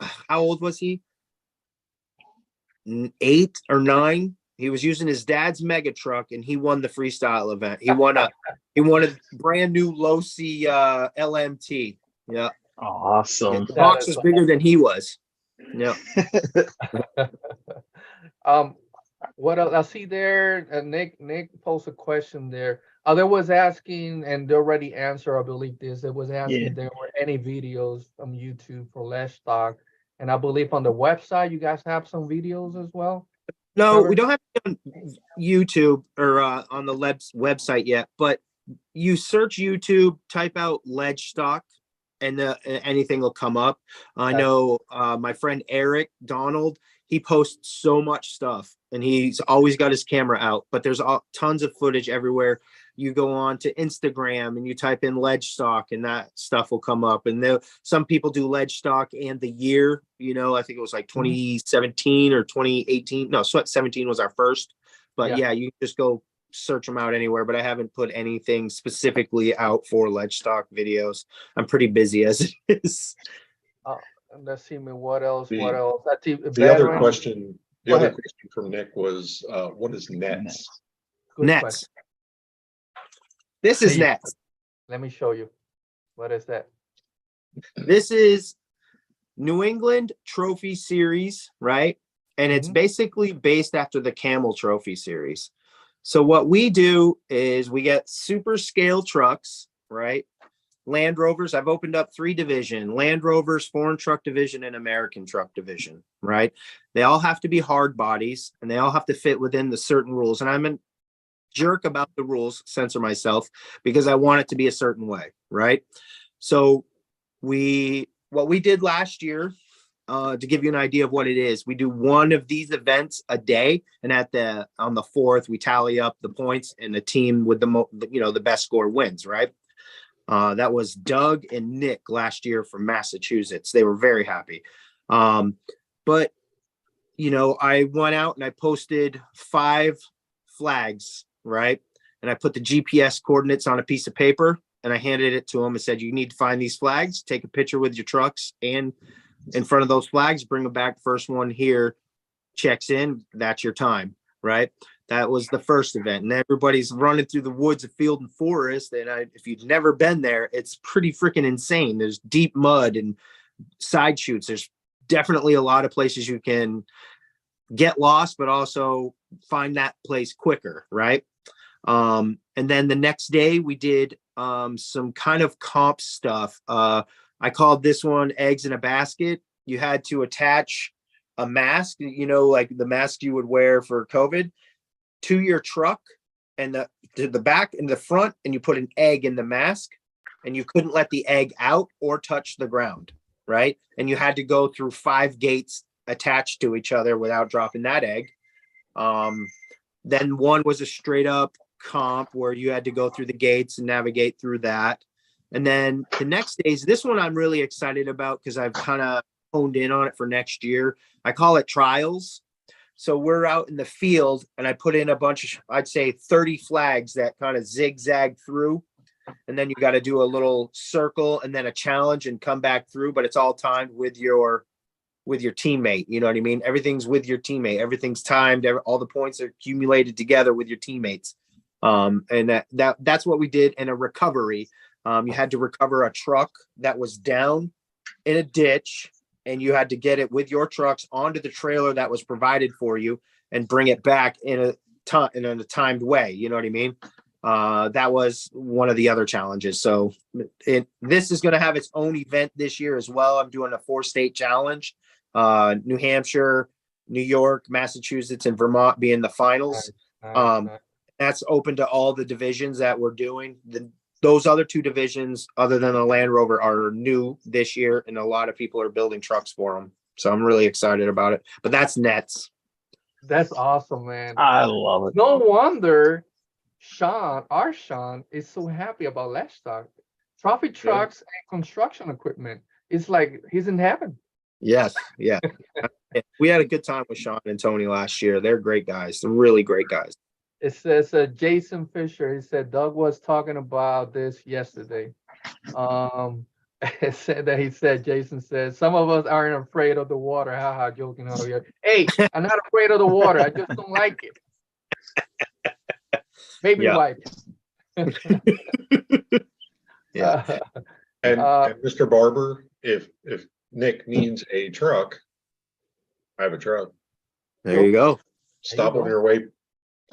how old was he? 8 or 9. He was using his dad's mega truck, and he won the freestyle event. He won a brand new low C LMT. Yeah, Awesome. the box was bigger than he was. Yeah. What else? I see there. Nick posted a question there. There was asking, and they already answered, I believe this. It was asking if there were any videos on YouTube for LedgeStock, and I believe on the website you guys have some videos as well. No, we don't have it on YouTube or on the website yet, but you search YouTube, type out LedgeStock, and anything will come up. I know my friend Eric Donald, he posts so much stuff, and he's always got his camera out, but there's tons of footage everywhere. You go on to Instagram and you type in LedgeStock, and that stuff will come up. And some people do LedgeStock and the year, I think it was like 2017 or 2018. No, 17 was our first, but yeah, you just go search them out anywhere, but I haven't put anything specifically out for LedgeStock videos. I'm pretty busy as it is. Let's see, what else? The- What else? The other question from Nick was, what is nets? Good Nets. question. This is Nets. Let me show you. What is that? This is New England Trophy Series, right? And it's basically based after the Camel Trophy Series. So what we do is we get super scale trucks, right? Land Rovers. I've opened up 3 divisions: Land Rovers, Foreign Truck Division, and American Truck Division, right? They all have to be hard bodies, and they all have to fit within the certain rules. And I'm a jerk about the rules, censor myself, because I want it to be a certain way, right? So what we did last year, to give you an idea of what it is, we do one of these events a day, and on the 4th we tally up the points, and the team with the best score wins, right? That was Doug and Nick last year from Massachusetts. They were very happy. But I went out and I posted 5 flags, right? And I put the GPS coordinates on a piece of paper, and I handed it to them and said, you need to find these flags, take a picture with your trucks and in front of those flags, bring them back. First one here checks in, that's your time, right? That was the first event, and everybody's running through the woods of Field and Forest. And if you've never been there, it's pretty freaking insane. There's deep mud and side chutes. There's definitely a lot of places you can get lost, but also find that place quicker, right? And then the next day we did some kind of comp stuff. I called this one Eggs in a Basket. You had to attach a mask, like the mask you would wear for COVID, to your truck and to the back and the front, and you put an egg in the mask, and you couldn't let the egg out or touch the ground, right? And you had to go through 5 gates attached to each other without dropping that egg. Then one was a straight up comp where you had to go through the gates and navigate through that. And then the next days, this one I'm really excited about because I've kind of honed in on it for next year. I call it trials. So we're out in the field, and I put in a bunch of, I'd say 30 flags that kind of zigzag through. And then you got to do a little circle and then a challenge and come back through, but it's all timed with your with your teammate. You know what I mean? Everything's with your teammate. Everything's timed. All the points are accumulated together with your teammates. And that's what we did in a recovery. You had to recover a truck that was down in a ditch, and you had to get it with your trucks onto the trailer that was provided for you and bring it back in a timed way. You know what I mean? That was one of the other challenges. So this is going to have its own event this year as well. I'm doing a 4-state challenge, New Hampshire, New York, Massachusetts, and Vermont being the finals. Nice. That's open to all the divisions that we're doing. Those other 2 divisions, other than the Land Rover, are new this year, and a lot of people are building trucks for them. So I'm really excited about it. But that's nets. That's awesome, man. I love it. No wonder our Sean is so happy about LedgeStock. Trophy trucks and construction equipment. It's like he's in heaven. Yes. Yeah. We had a good time with Sean and Tony last year. They're great guys. They're really great guys. It says Jason Fisher. He said Doug was talking about this yesterday. It said that Jason said some of us aren't afraid of the water. Haha, joking over here. Hey, I'm not afraid of the water. I just don't like it. Baby wipe. Yeah. And Mr. Barber, if Nick needs a truck, I have a truck. There you go. Stop you on go. your way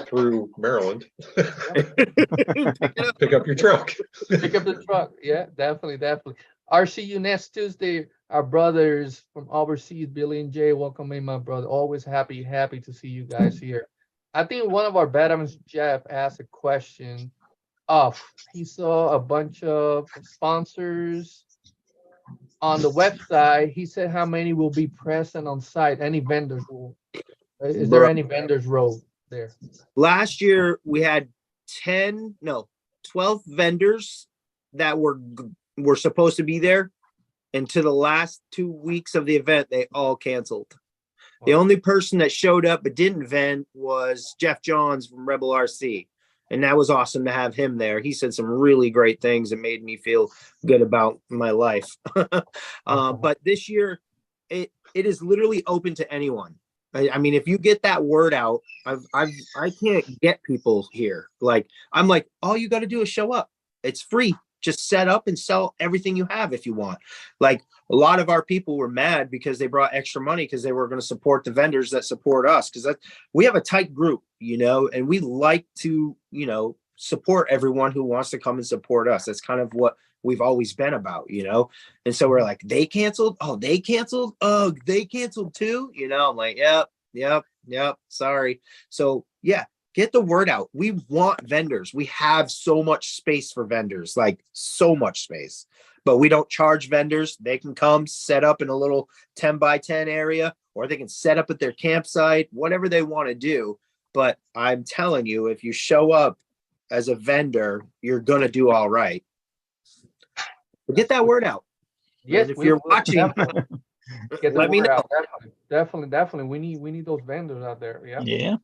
through Maryland. Pick up your truck. Pick up the truck. Yeah, definitely. I'll see you next Tuesday. Our brothers from overseas, Billy and Jay, welcome in, my brother. Always happy to see you guys here. I think one of our veterans, Jeff, asked a question. He saw a bunch of sponsors on the website. He said how many will be present on site? Any vendors? Is there any vendors role there? Last year we had 12 vendors that were supposed to be there, and to the last 2 weeks of the event they all canceled. The only person that showed up but didn't vend was Jeff Johns from Rebel RC, and that was awesome to have him there. He said some really great things and made me feel good about my life. But this year it is literally open to anyone. I mean, if you get that word out, I can't get people here. Like, I'm like, all you got to do is show up. It's free. Just set up and sell everything you have if you want. Like, a lot of our people were mad because they brought extra money because they were going to support the vendors that support us. Because we have a tight group, and we like to, support everyone who wants to come and support us. That's kind of what we've always been about, and so we're like, they canceled. Oh, they canceled. Oh, they canceled too. I'm like, yep. Sorry. So yeah, get the word out. We want vendors. We have so much space for vendors, like so much space, but we don't charge vendors. They can come set up in a little 10 by 10 area, or they can set up at their campsite, whatever they want to do. But I'm telling you, if you show up as a vendor, you're going to do all right. But get that word out. Yes, and if you're watching, get let me know. out. Definitely. We need those vendors out there. Yeah.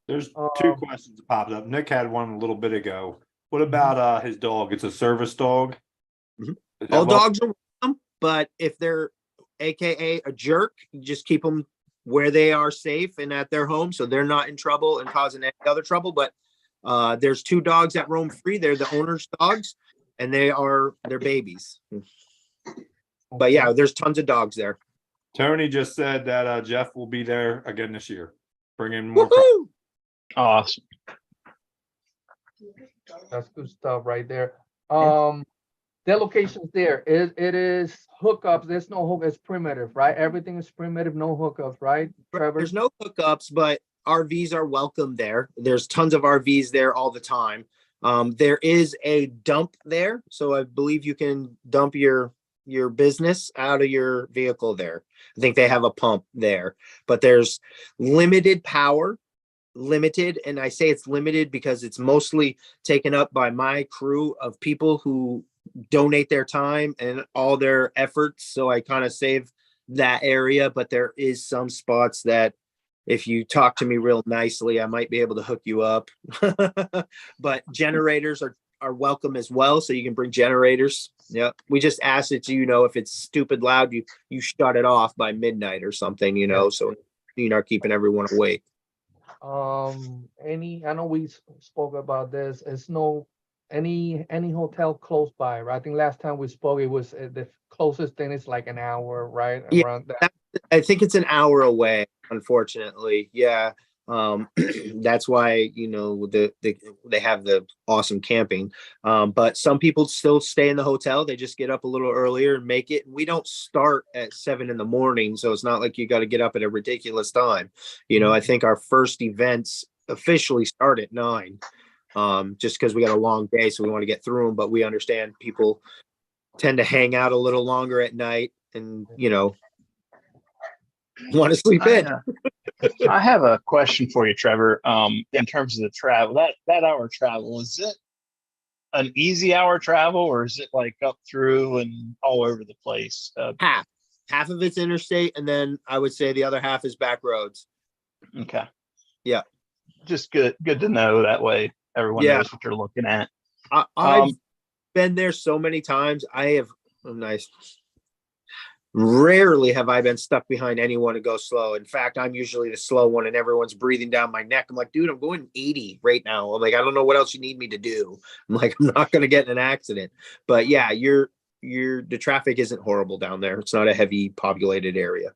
There's 2 questions that popped up. Nick had one a little bit ago. What about his dog? It's a service dog. All dogs are welcome, but if they're AKA a jerk, you just keep them where they are safe and at their home, so they're not in trouble and causing any other trouble. But there's 2 dogs that roam free. They're the owner's dogs, and they're babies. But yeah, there's tons of dogs there. Tony just said that Jeff will be there again this year. Bring in more. Awesome. That's good stuff right there. The location's there. It is hookups. There's no hook. It's primitive, right? Everything is primitive. No hookups, right, Trevor? There's no hookups, but RVs are welcome there. There's tons of RVs there all the time. There is a dump there, so I believe you can dump your business out of your vehicle there. I think they have a pump there, but there's limited power. And I say it's limited because it's mostly taken up by my crew of people who donate their time and all their efforts. So I kind of save that area, but there is some spots that if you talk to me real nicely, I might be able to hook you up. But generators are welcome as well. So you can bring generators. Yeah. We just ask that, if it's stupid loud, you shut it off by midnight or something, so you're not keeping everyone awake. I know we spoke about this. It's no any hotel close by, right? I think last time we spoke, it was the closest thing is like an hour, right? Yeah, Around that. I think it's an hour away, unfortunately. Yeah. That's why, they have the awesome camping. But some people still stay in the hotel. They just get up a little earlier and make it. We don't start at 7 a.m. So it's not like you got to get up at a ridiculous time. I think our first events officially start at 9. Just because we got a long day, so we want to get through them, but we understand people tend to hang out a little longer at night and, want to sleep in. I have a question for you, Trevor. In terms of the travel, that hour travel, is it an easy hour travel, or is it like up through and all over the place? Half of it's interstate, and then I would say the other half is back roads. Okay. Yeah. Just good to know. That way everyone knows what they're looking at. I've been there so many times. Rarely have I been stuck behind anyone to go slow. In fact, I'm usually the slow one and everyone's breathing down my neck. I'm like, dude, I'm going 80 right now. I'm like, I don't know what else you need me to do. I'm like, I'm not going to get in an accident. But yeah, the traffic isn't horrible down there. It's not a heavy populated area.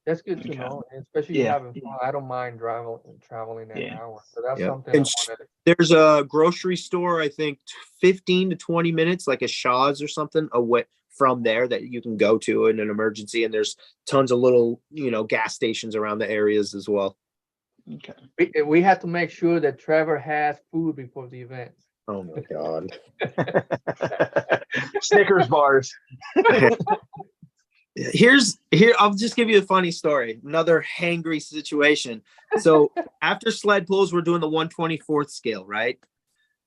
That's good to know, especially having fun. I don't mind traveling an hour. So that's something I wanted. There's a grocery store, I think 15 to 20 minutes, like a Shaw's or something away from there that you can go to in an emergency. And there's tons of little, gas stations around the areas as well. Okay. We have to make sure that Trevor has food before the event. Oh my God. Snickers bars. Here, I'll just give you a funny story. Another hangry situation. So after sled pulls, we're doing the 1/24th scale, right?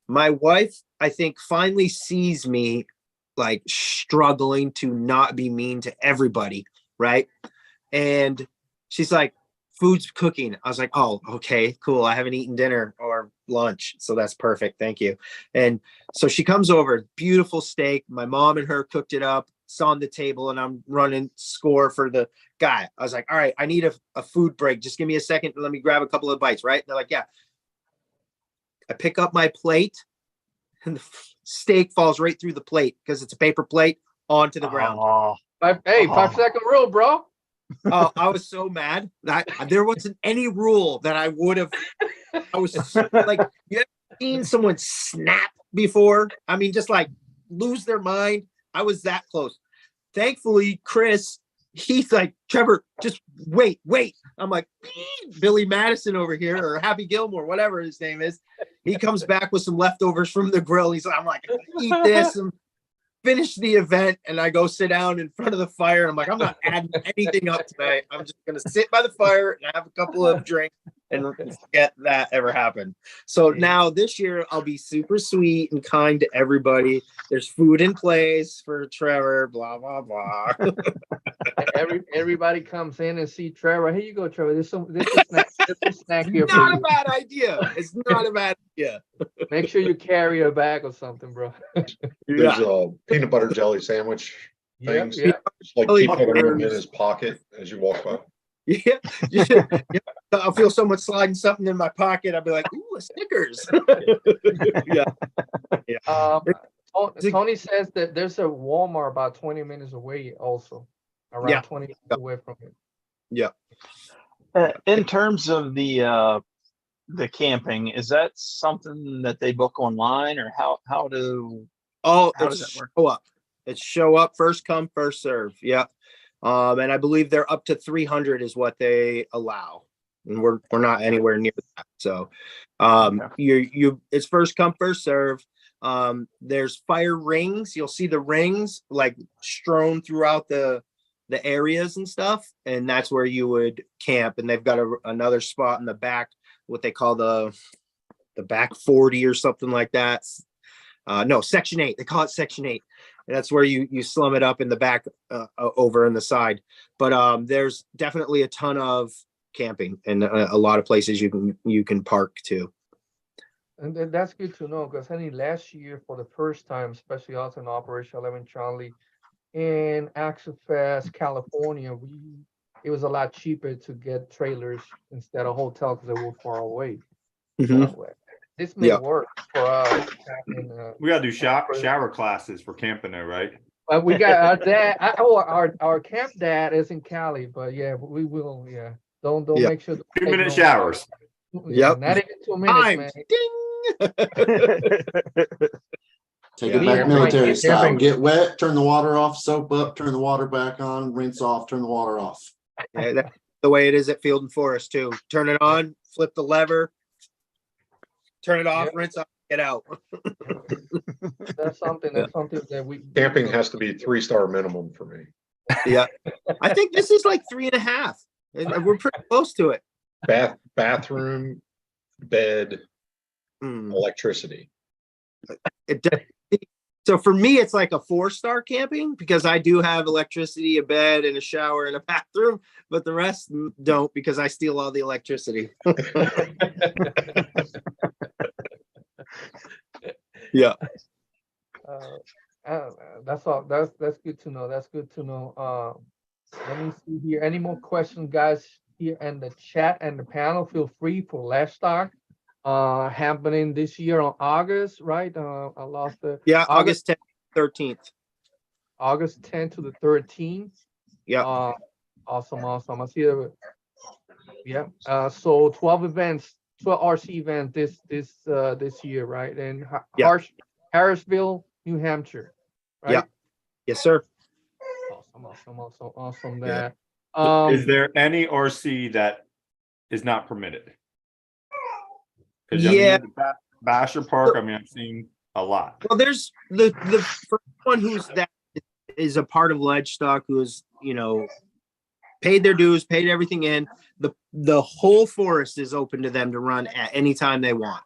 My wife, I think, finally sees me like struggling to not be mean to everybody, right? And she's like, food's cooking. I was like, oh, okay, cool. I haven't eaten dinner or lunch, so that's perfect. Thank you. And so she comes over, beautiful steak. My mom and her cooked it up. It's on the table, and I'm running score for the guy. I was like, all right, I need a food break. Just give me a second and let me grab a couple of bites, right? And they're like, yeah. I pick up my plate, and the steak falls right through the plate because it's a paper plate onto the ground. 5-second rule, bro. Oh, I was so mad that there wasn't any rule that I would have. I was like, you ever seen someone snap before? I mean, just like lose their mind. I was that close. Thankfully, Chris, he's like, Trevor, just wait. I'm like, Billy Madison over here, or Happy Gilmore, whatever his name is. He comes back with some leftovers from the grill. I'm like, eat this and finish the event. And I go sit down in front of the fire. I'm like, I'm not adding anything up tonight. I'm just going to sit by the fire and have a couple of drinks and forget that ever happened. So now this year I'll be super sweet and kind to everybody. There's food in place for Trevor, blah, blah, blah. Everybody comes in and see Trevor. Here you go, Trevor. This is a snack here for Not you. a bad idea. It's not a bad idea. Make sure you carry a bag or something, bro. There's a peanut butter jelly sandwich things. Yeah. Just like keep putting them in his pocket as you walk by. Yeah. I'll feel someone sliding something in my pocket. I'll be like, ooh, a Snickers. Yeah. Tony says that there's a Walmart about 20 minutes away also. Around 20 minutes away from it. Yeah. In terms of the camping, is that something that they book online, or how does that work? Show up. It's show up, first come, first serve. Yeah. And I believe they're up to 300 is what they allow. And we're not anywhere near that. So it's first come, first serve. There's fire rings. You'll see the rings like strewn throughout the areas and stuff. And that's where you would camp. And they've got another spot in the back, what they call the back 40 or something like that. No, section 8. They call it section 8. And that's where you slum it up in the back over in the side. But there's definitely a ton of camping and a lot of places you can park too. And then that's good to know because I think last year for the first time, especially also in Operation 11 Charlie in Action Fest, California, it was a lot cheaper to get trailers instead of hotel because they were far away. So this may Yeah. work for us. Having, We gotta do shower classes for camping there, right? but we got our dad. Our camp dad is in Cali, but yeah, we will. Yeah, don't Yeah. make sure to 2-minute take showers. Yep. Not even 2 minutes, Time. man. Ding. Take Yeah. it back military Yeah, style. bring- Get wet, turn the water off, soap up, turn the water back on, rinse off, turn the water off. Yeah, that's the way it is at Field and Forest too. Turn it on, flip the lever, turn it off, Yep. rinse off, get out. That's something. That's something that we Camping has to be 3-star minimum for me. Yeah. I think this is like 3.5. And we're pretty close to it. Bathroom, bed, Mm. electricity. It does- So for me, it's like a 4-star camping because I do have electricity, a bed, and a shower and a bathroom, but the rest don't because I steal all the electricity. Yeah. That's all. That's good to know. That's good to know. Let me see here. Any more questions, guys? Here in the chat and the panel, feel free for LedgeStock. Happening this year on August, right? I lost the August 10th, 13th. August 10th to the 13th. Yeah. Awesome. I see it. Yeah. So 12 events, 12 RC events this year, right? And Harrisville, New Hampshire, right? Yeah. Yes, sir. Awesome. Yeah. That. Is there any RC that is not permitted? Yeah. Basher Park, I mean, I've seen a lot. Well, there's the first one who's that is a part of LedgeStock who's, paid their dues, paid everything in. The whole forest is open to them to run at any time they want,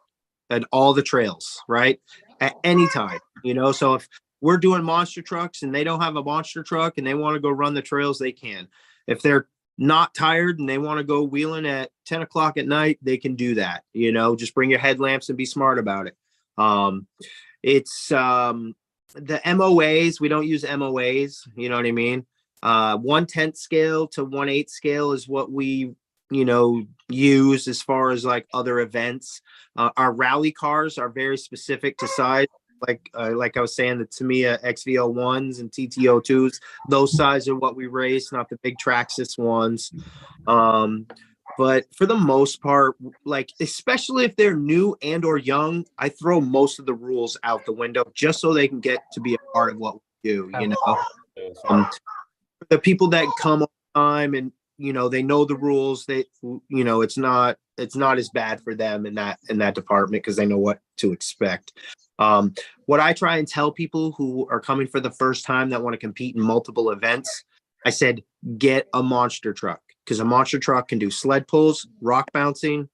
at all the trails, right? At any time, so if we're doing monster trucks and they don't have a monster truck and they want to go run the trails, they can. If they're not tired and they want to go wheeling at 10 o'clock at night, they can do that. Just bring your headlamps and be smart about it. It's the MOAs. We don't use MOAs. You know what I mean? 1/10 scale to 1/8 scale is what we, use as far as like other events. Our rally cars are very specific to size. Like I was saying, the Tamiya XV01s and TT02s, those size are what we race, not the big Traxxas ones. But for the most part, like, especially if they're new and or young, I throw most of the rules out the window just so they can get to be a part of what we do, the people that come all the time and, they know the rules, it's not as bad for them in that department because they know what to expect. What I try and tell people who are coming for the first time that want to compete in multiple events, I said, get a monster truck because a monster truck can do sled pulls, rock bouncing,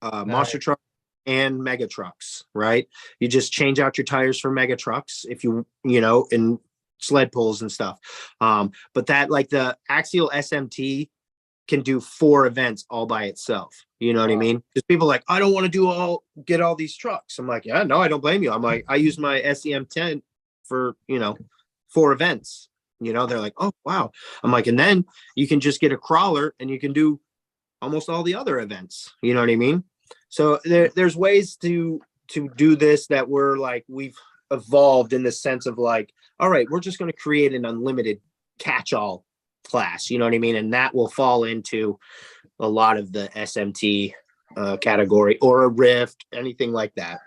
monster truck and mega trucks, right? You just change out your tires for mega trucks if and sled pulls and stuff. But that, like, the axial SMT can do 4 events all by itself. You know what I mean? Because people are like, I don't want to get all these trucks. I'm like, yeah, no, I don't blame you. I'm like, I use my SEM 10 for, 4 events. They're like, oh, wow. I'm like, and then you can just get a crawler and you can do almost all the other events. You know what I mean? So there's ways to do this that we've evolved in the sense of like, all right, we're just going to create an unlimited catch-all class. You know what I mean? And that will fall into a lot of the SMT category or a Rift, anything like that.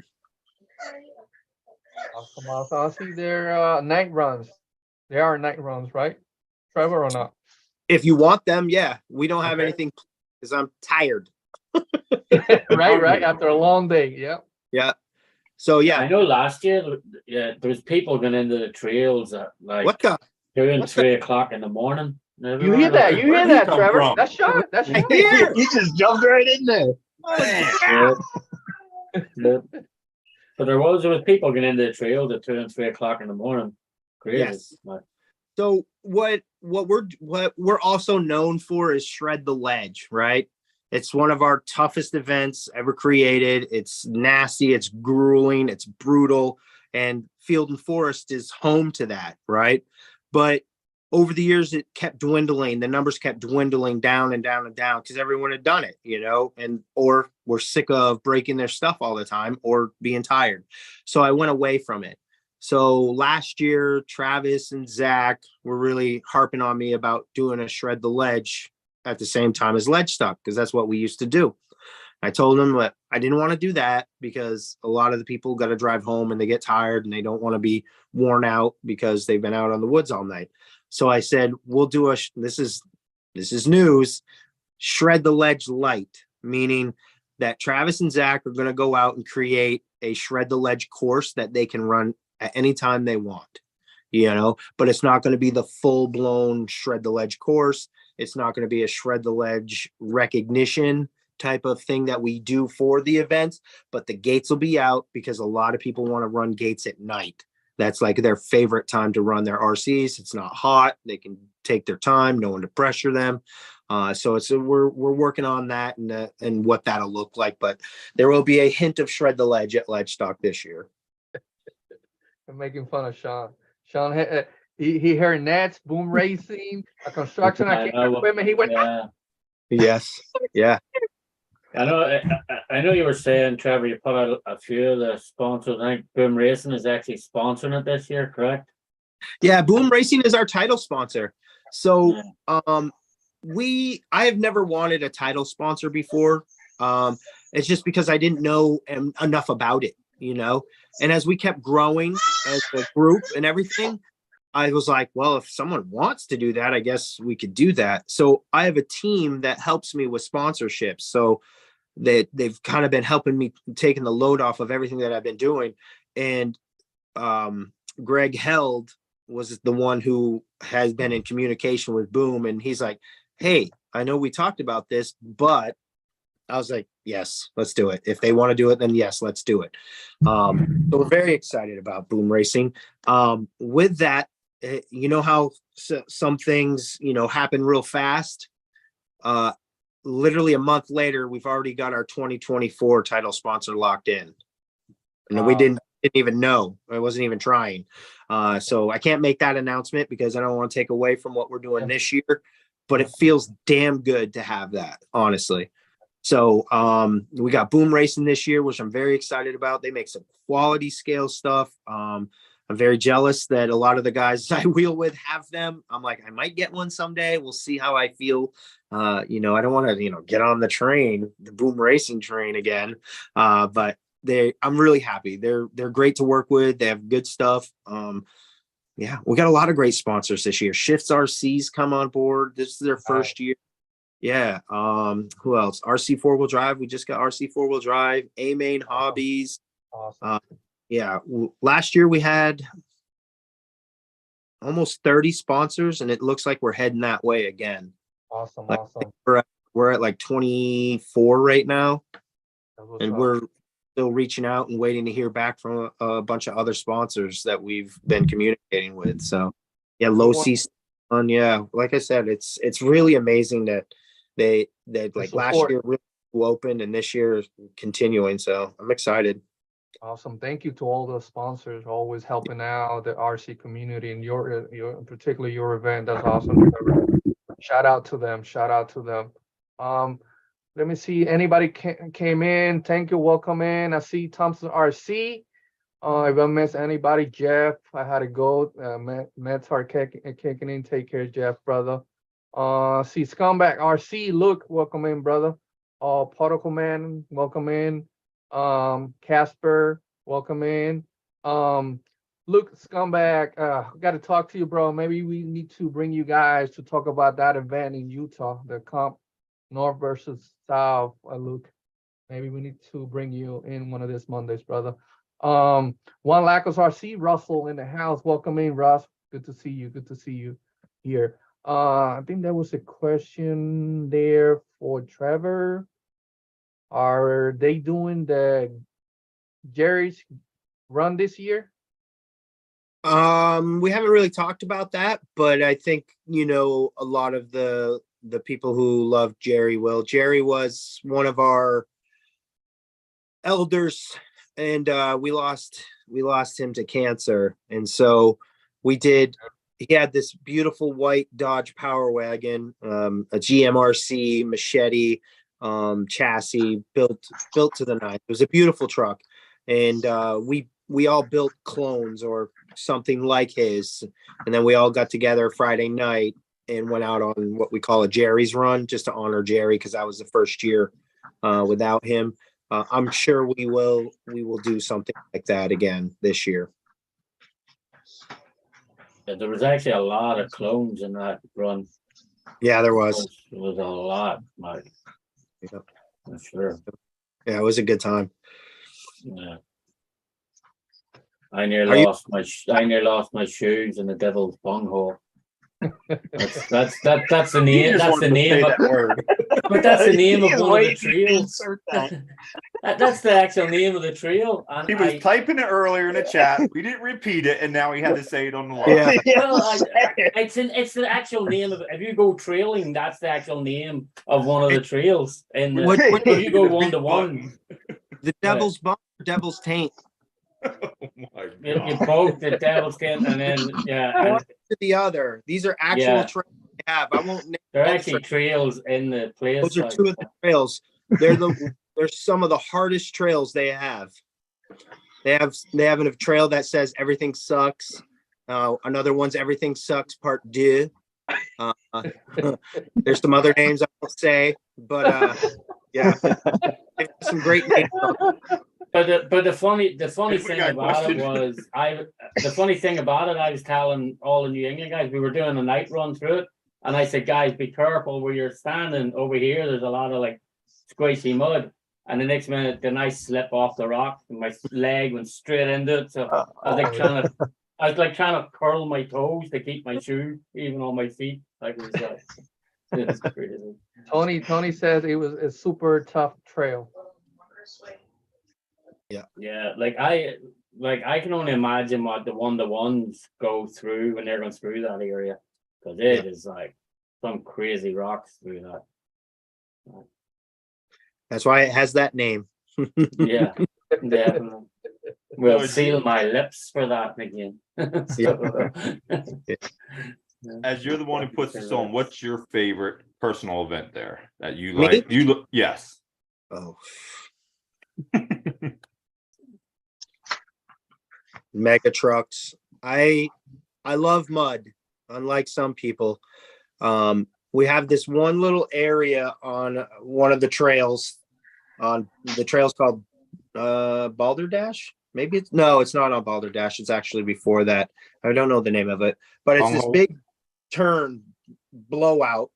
Awesome. I see their night runs. They are night runs, right, Trevor, or not? If you want them, yeah. We don't have anything because I'm tired. right. After a long day, yeah. So yeah, I know last year, there was people going into the trails at like what the? 2 and 3 o'clock in the morning. You hear that? You hear that, Trevor? from? That's shot. That's shot. You just jumped right in there. Yeah. But there was people going into the trails at 2 and 3 o'clock in the morning. Crazy. Yes. So what we're also known for is shred the ledge, right? It's one of our toughest events ever created. It's nasty, it's grueling, it's brutal, and Field and Forest is home to that, right? But over the years, it kept dwindling. The numbers kept dwindling down and down and down because everyone had done it, and or were sick of breaking their stuff all the time or being tired. So I went away from it. So last year, Travis and Zach were really harping on me about doing a Shred the Ledge at the same time as LedgeStock, because that's what we used to do. I told them that I didn't want to do that because a lot of the people got to drive home and they get tired and they don't want to be worn out because they've been out on the woods all night. So I said, we'll do this is news, Shred the Ledge Light, meaning that Travis and Zach are going to go out and create a Shred the Ledge course that they can run at any time they want, but it's not going to be the full blown Shred the Ledge course. It's not going to be a Shred the Ledge recognition type of thing that we do for the events, but the gates will be out because a lot of people want to run gates at night. That's like their favorite time to run their RCs. It's not hot. They can take their time, no one to pressure them. So we're working on that and what that'll look like, but there will be a hint of Shred the Ledge at LedgeStock this year. I'm making fun of Sean. Sean, he heard nets, BoomRacing, a construction equipment. He went, Yes. Yeah. I know you were saying, Trevor, you put out a few of the sponsors. I think BoomRacing is actually sponsoring it this year, correct? Yeah, BoomRacing is our title sponsor. So I have never wanted a title sponsor before. It's just because I didn't know enough about it, and as we kept growing as a group and everything, I was like, well, if someone wants to do that, I guess we could do that. So I have a team that helps me with sponsorships. So they've kind of been helping me taking the load off of everything that I've been doing. And Greg Held was the one who has been in communication with Boom. And he's like, hey, I know we talked about this, but I was like, yes, let's do it. If they want to do it, then yes, let's do it. So we're very excited about BoomRacing. With that, how some things, happen real fast. Literally a month later, we've already got our 2024 title sponsor locked in. And we didn't even know. I wasn't even trying. So I can't make that announcement because I don't want to take away from what we're doing this year, but it feels damn good to have that, honestly. So we got BoomRacing this year, which I'm very excited about. They make some quality scale stuff. I'm very jealous that a lot of the guys I wheel with have them. I'm like, I might get one someday. We'll see how I feel. I don't want to, get on the train, the BoomRacing train again. But I'm really happy. They're great to work with. They have good stuff. Yeah, we got a lot of great sponsors this year. Shifts RCs come on board. This is their first year. Yeah. Who else? RC 4-wheel drive. We just got RC 4-wheel drive. A-Main Hobbies. Awesome. Yeah. Last year we had almost 30 sponsors, and it looks like we're heading that way again. Awesome. Like, awesome. We're at like 24 right now, and Up. we're still reaching out and waiting to hear back from a bunch of other sponsors that we've been communicating with. So yeah, low C on. Yeah, like I said, it's really amazing that they like last year really opened and this year is continuing. So I'm excited. Awesome. Thank you to all the sponsors always helping out the RC community and your particularly your event. That's awesome, Trevor. Shout out to them. Shout out to them. Let me see. Anybody came in? Thank you. Welcome in. I see Thompson RC. If I miss anybody, Jeff, I had to go. Mets are kicking in. Take care, Jeff, brother. See Scumbag RC. Look, welcome in, brother. Particle Man, welcome in. Casper, welcome in. Look, Scumbag, got to talk to you, bro. Maybe we need to bring you guys to talk about that event in Utah, the comp North versus South. Luke, maybe we need to bring you in one of these Mondays, brother. One Lacos RC, Russell in the house. Welcome in, Russ. Good to see you. Good to see you here. I think there was a question there for Trevor. Are they doing the Jerry's run this year? We haven't really talked about that, but I think, a lot of the the people who love Jerry will. Jerry was one of our elders, and we lost him to cancer. And so he had this beautiful white Dodge Power Wagon, a GMRC machete chassis built to the nine. It was a beautiful truck. And we all built clones or something like his. And then we all got together Friday night and went out on what we call a Jerry's run, just to honor Jerry, because that was the first year without him. I'm sure we will do something like that again this year. Yeah, there was actually a lot of clones in that run. Yeah, there was. It was a lot, Mike. Yeah. For sure. Yeah, it was a good time. Yeah. I nearly lost my shoes in the Devil's Bunghole. That's the name. That's the name of that word. But that's the name of one of the trails. That's the actual name of the trail. And he was typing it earlier in the chat. We didn't repeat it, and now he had to say it on the line. Yeah. Well, it's the actual name of it. If you go trailing, that's the actual name of one of the trails. And if you go 1-to-1, the Devil's Bunk, Devil's Taint. Oh my you God. both the Devil's Taint, and then One to the other. These are actual trails they have. I won't name they're all the actually trails in the place. Those are two of the trails. They're some of the hardest trails they have. They have a trail that says everything sucks. Another one's everything sucks part 2. There's some other names I won't say, but yeah, some great names. But the funny thing about it was I was telling all the New England guys, we were doing a night run through it, and I said, guys, be careful where you're standing over here. There's a lot of like squishy mud, and the next minute then I slip off the rock and my leg went straight into it. So I was like trying to curl my toes to keep my shoe even on my feet. Like it was crazy. Tony says it was a super tough trail. Yeah, like I can only imagine what the 1-to-1s go through when they're going through that area, because it is like some crazy rocks through that. That's why it has that name. Yeah, definitely. We'll seal my lips for that again. As you're the one who puts this on, what's your favorite personal event there that you like? Me? You look, yes. Oh. Mega trucks. I love mud, unlike some people. We have this one little area on one of the trails. On the trail's called Balderdash. Maybe it's not on Balderdash. It's actually before that. I don't know the name of it, but it's this big turn blowout,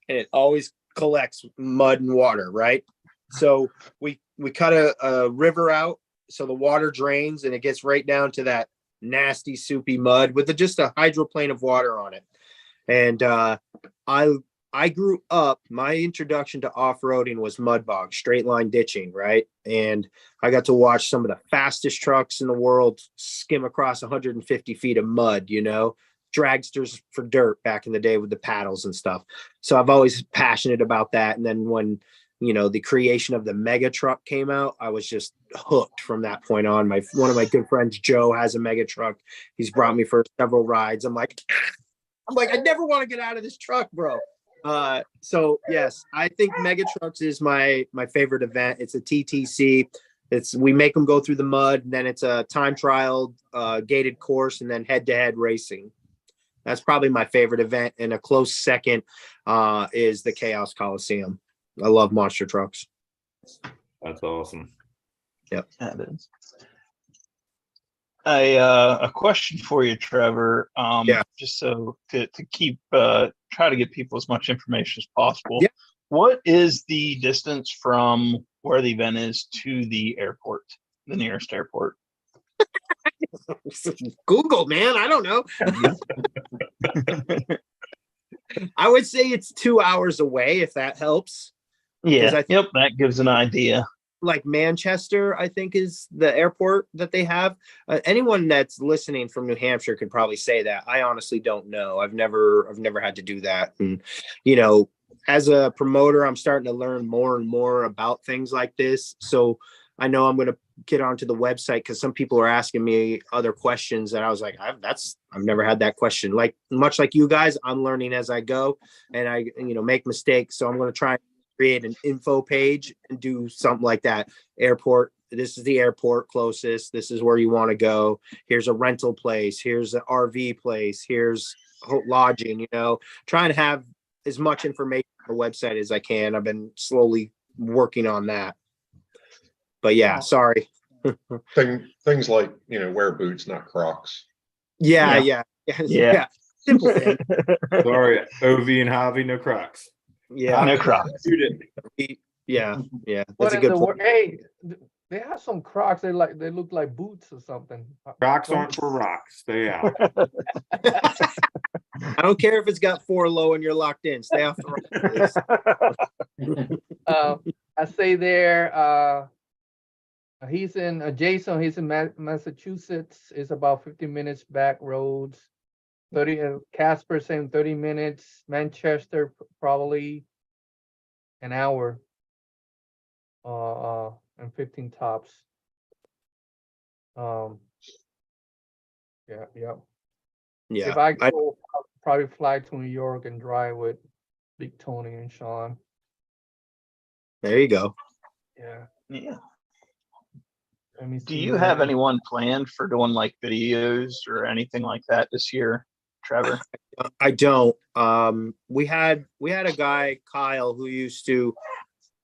and it always collects mud and water, right? So we cut a river out, so the water drains and it gets right down to that nasty soupy mud with just a hydroplane of water on it. And I grew up, my introduction to off-roading was mud bog, straight line ditching, right? And I got to watch some of the fastest trucks in the world skim across 150 feet of mud, dragsters for dirt back in the day with the paddles and stuff. So I've always passionate about that. And then when the creation of the mega truck came out, I was just hooked from that point on. One of my good friends, Joe, has a mega truck. He's brought me for several rides. I'm like, I never want to get out of this truck, bro. So yes, I think mega trucks is my favorite event. It's a TTC. We make them go through the mud, and then it's a time trial, gated course, and then head-to-head racing. That's probably my favorite event. And a close second is the Chaos Coliseum. I love monster trucks. That's awesome. Yep. That is. A question for you, Trevor. Just so to keep try to get people as much information as possible. Yeah. What is the distance from where the event is to the airport, the nearest airport? Google, man. I don't know. I would say it's 2 hours away, if that helps. Yeah. That gives an idea. Like Manchester, I think, is the airport that they have. Anyone that's listening from New Hampshire could probably say that. I honestly don't know. I've never had to do that. And as a promoter, I'm starting to learn more and more about things like this. So I know I'm going to get onto the website because some people are asking me other questions that I was like, I've never had that question. Like much like you guys, I'm learning as I go, and I make mistakes. So I'm going to try and create an info page and do something like that. Airport. This is the airport closest. This is where you want to go. Here's a rental place. Here's an RV place. Here's lodging. Try and have as much information on the website as I can. I've been slowly working on that. But yeah, sorry. Things like, wear boots, not Crocs. Yeah. Simple thing. Sorry, OV and Javi, no Crocs. Yeah, No Crocs. Yeah. That's What a in good the point. world? Hey, they have some Crocs. They look like boots or something. Crocs aren't for rocks. Stay out. I don't care if it's got 4 low and you're locked in. Stay off the road. I say there. He's in Jason. He's in Massachusetts. It's about 15 minutes back roads. 30. Casper saying 30 minutes. Manchester probably an hour. And 15 tops. Yeah. Yeah. If I go, I'll probably fly to New York and drive with Big Tony and Sean. There you go. Yeah. Yeah. Let me Do see you where- have anyone planned for doing like videos or anything like that this year, Trevor? I don't. We had a guy, Kyle, who used to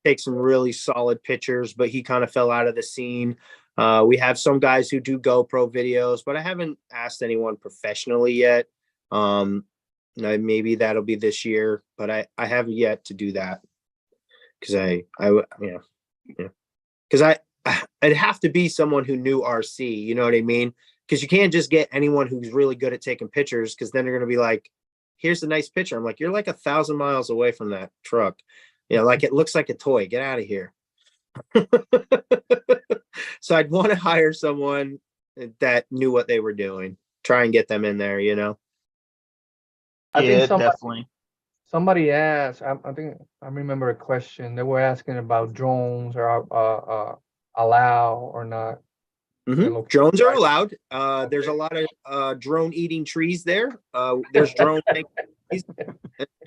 take some really solid pictures, but he kind of fell out of the scene. We have some guys who do GoPro videos, but I haven't asked anyone professionally yet. Maybe that'll be this year, but I haven't yet to do that because I'd have to be someone who knew RC, you know what I mean? Because you can't just get anyone who's really good at taking pictures, because then they're going to be like, here's a nice picture. I'm like, you're like 1,000 miles away from that truck. Like it looks like a toy. Get out of here. So I'd want to hire someone that knew what they were doing. Try and get them in there, I think Definitely. somebody asked. I think I remember a question. They were asking about drones or allow or not. Mhm. Drones are allowed. There's a lot of drone eating trees there. There's drone trees.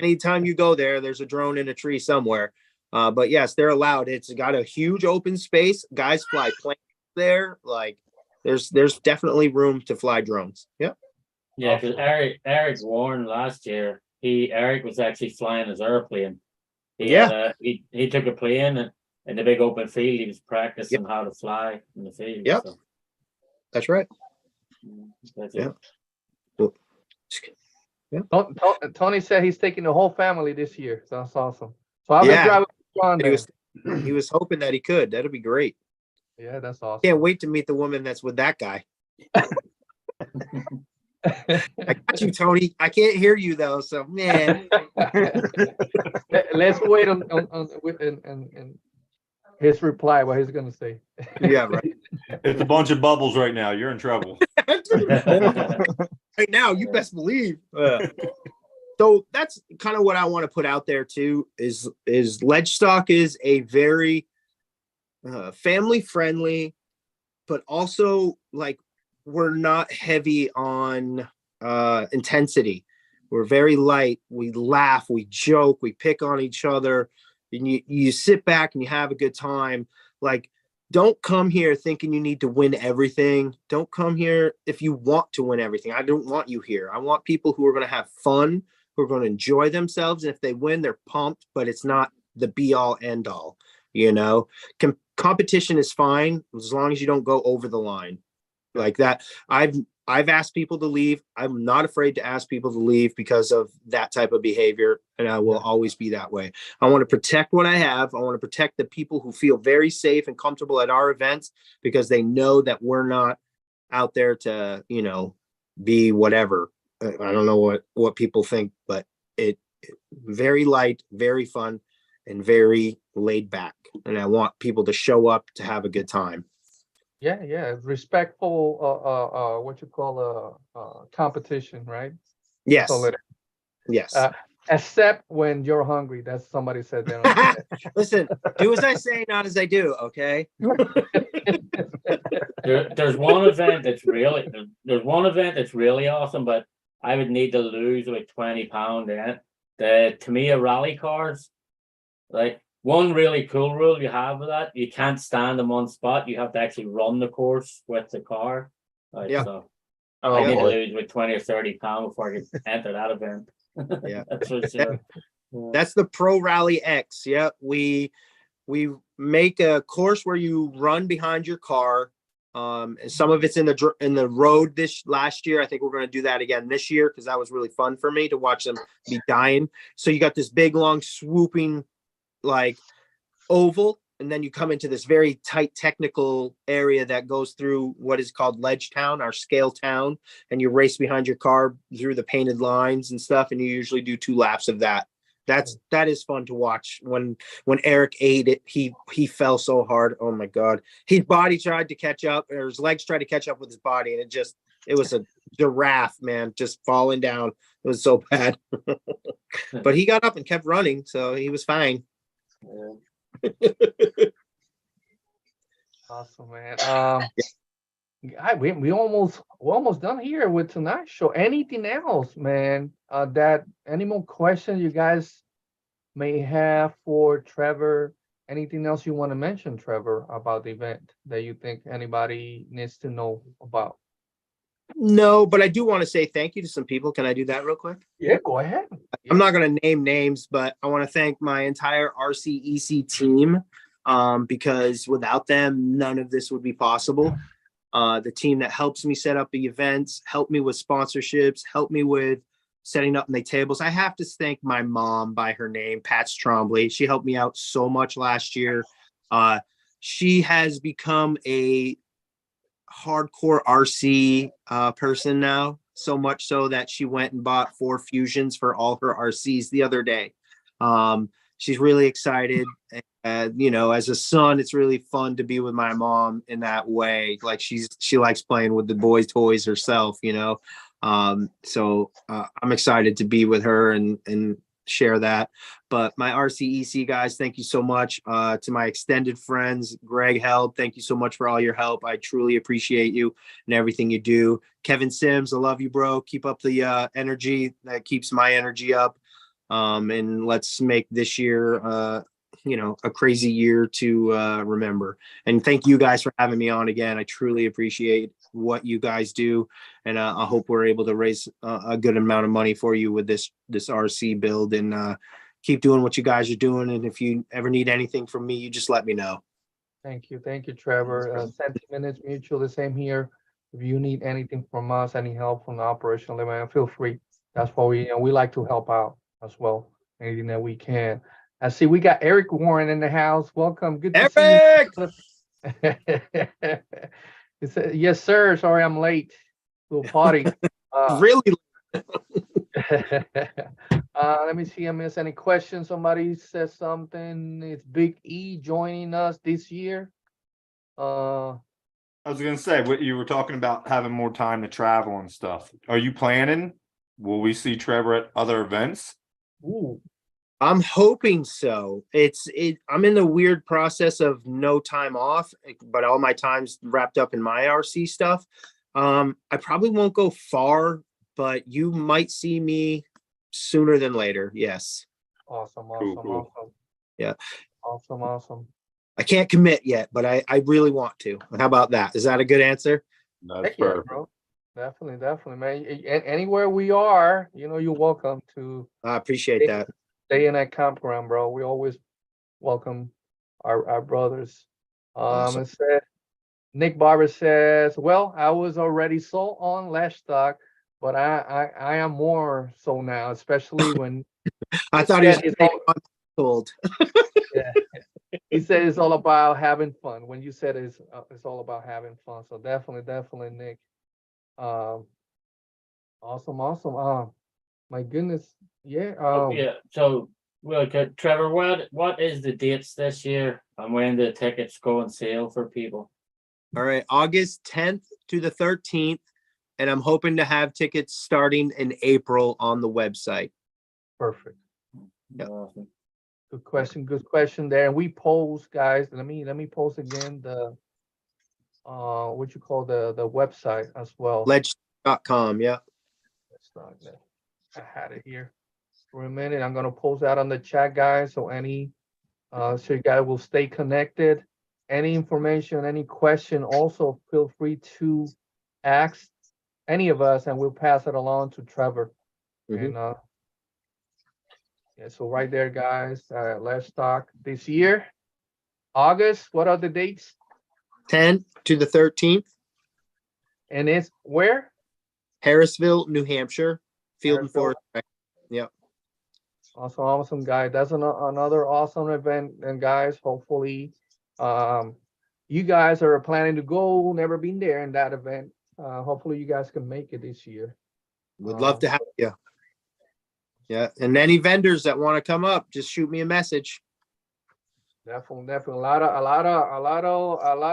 Anytime you go there, there's a drone in a tree somewhere. But yes, they're allowed. It's got a huge open space. Guys fly planes there. Like there's definitely room to fly drones. Yeah. Yeah, because Eric Warren last year, Eric was actually flying his airplane. He took a plane and in the big open field, he was practicing how to fly in the field. Yep. So. That's right. That's Yeah. it. Well, Tony said he's taking the whole family this year. So that's awesome. So I'll be driving with Sean then. He was hoping that he could. That'd be great. Yeah, that's awesome. Can't wait to meet the woman that's with that guy. I got you, Tony. I can't hear you though, so man. Let's wait on his reply. What he's gonna say. Yeah, right. It's a bunch of bubbles right now. You're in trouble. Right now, you best believe. So that's kind of what I want to put out there too. Is LedgeStock is a very family friendly, but also like we're not heavy on intensity. We're very light. We laugh, we joke, we pick on each other, and you sit back and you have a good time. Like, don't come here thinking you need to win everything. Don't come here if you want to win everything. I don't want you here. I want people who are going to have fun, who are going to enjoy themselves. And if they win, they're pumped, but it's not the be all end all. Competition is fine as long as you don't go over the line like that. I've asked people to leave. I'm not afraid to ask people to leave because of that type of behavior, and I will always be that way. I want to protect what I have. I want to protect the people who feel very safe and comfortable at our events because they know that we're not out there to, be whatever. I don't know what people think, but it very light, very fun, and very laid back. And I want people to show up to have a good time. Yeah, respectful. What you call competition, right? Yes. That's all it is. Yes. except when you're hungry. That's somebody said that on the chat. Listen, do as I say, not as I do. Okay. There's one event that's really there's one event that's really awesome, but I would need to lose like 20 pounds in it. The Tamiya rally cars. Like one really cool rule you have with that, you can't stand in one spot. You have to actually run the course with the car. Like, Yeah. so Oh, I need to boy. lose with 20 or 30 pounds before I can enter that event. Yeah. That's for sure. That's the Pro Rally X. Yeah, we make a course where you run behind your car. And some of it's in the road this last year. I think we're going to do that again this year because that was really fun for me to watch them be dying. So you got this big, long, swooping like oval, and then you come into this very tight technical area that goes through what is called Ledge Town, our scale town, and you race behind your car through the painted lines and stuff, and you usually do 2 laps of that. That is fun to watch. When Eric ate it, he fell so hard. Oh my God. His body tried to catch up, or his legs tried to catch up with his body, and it was a giraffe, man, just falling down. It was so bad. But he got up and kept running, so he was fine. Awesome, man. We're almost done here with tonight's show. Anything else, man? Any more questions you guys may have for Trevor? Anything else you want to mention, Trevor, about the event that you think anybody needs to know about? No, but I do want to say thank you to some people. Can I do that real quick? Yeah, go ahead. I'm not going to name names, but I want to thank my entire RCEC team because without them, none of this would be possible. The team that helps me set up the events, help me with sponsorships, help me with setting up my tables. I have to thank my mom by her name, Pat Trombley. She helped me out so much last year. She has become a hardcore RC person now, so much so that she went and bought 4 Fusions for all her RCs the other day. She's really excited. As a son, it's really fun to be with my mom in that way. Like she likes playing with the boys' toys herself, So I'm excited to be with her and share that. But my RCEC guys, thank you so much. To my extended friends, Greg Held, thank you so much for all your help. I truly appreciate you and everything you do. Kevin Sims, I love you, bro. Keep up the energy. That keeps my energy up. And let's make this year, a crazy year to remember. And thank you guys for having me on again. I truly appreciate what you guys do. And I hope we're able to raise a good amount of money for you with this RC build, and keep doing what you guys are doing. And if you ever need anything from me, you just let me know. Thank you, Trevor. Sentiments mutual, the same here. If you need anything from us, any help from the operational level, feel free. That's why we like to help out as well, anything that we can. I see we got Eric Warren in the house. Welcome. Good to see you. He said, yes, sir. Sorry, I'm late to a party. Really? Let me see. I miss any questions. Somebody says something. It's Big E joining us this year. I was gonna say, what you were talking about, having more time to travel and stuff. Are you planning? Will we see Trevor at other events? Ooh. I'm hoping so. I'm in the weird process of no time off, but all my time's wrapped up in my RC stuff. I probably won't go far, but you might see me sooner than later. Yes. Awesome. Cool. Yeah. Awesome. I can't commit yet, but I really want to. How about that? Is that a good answer? That's yeah, perfect. bro. Definitely, man. Anywhere we are, you're welcome to. I appreciate that. Stay in that campground, bro. We always welcome our brothers. Awesome. It said, Nick Barber says, well, I was already sold on LedgeStock, but I am more so now, especially when I thought he was told. Yeah. He said it's all about having fun. When you said it's all about having fun. So definitely, Nick. Awesome. My goodness. Yeah. Yeah. So, Trevor, what is the dates this year, and when the tickets go on sale for people? All right, August 10th to the 13th, and I'm hoping to have tickets starting in April on the website. Perfect. Awesome. Good question. Good question there. And we post, guys. Let me post again the what you call the website as well. LedgeStock.com. Yeah. Let's not let- I had it here for a minute. I'm gonna post that on the chat, guys. So so you guys will stay connected. Any information, any question, also feel free to ask any of us, and we'll pass it along to Trevor. Mhm. And yeah, so right there, guys. Let's talk this year, August. What are the dates? 10th to the 13th, And it's where? Harrisville, New Hampshire, Field and Harrisville. Forest. Yep. Awesome, awesome, guys. That's another awesome event. And guys, hopefully, you guys are planning to go. Never been there in that event. Hopefully, you guys can make it this year. Would love to have you. Yeah. And any vendors that want to come up, just shoot me a message. Definitely, definitely. A lot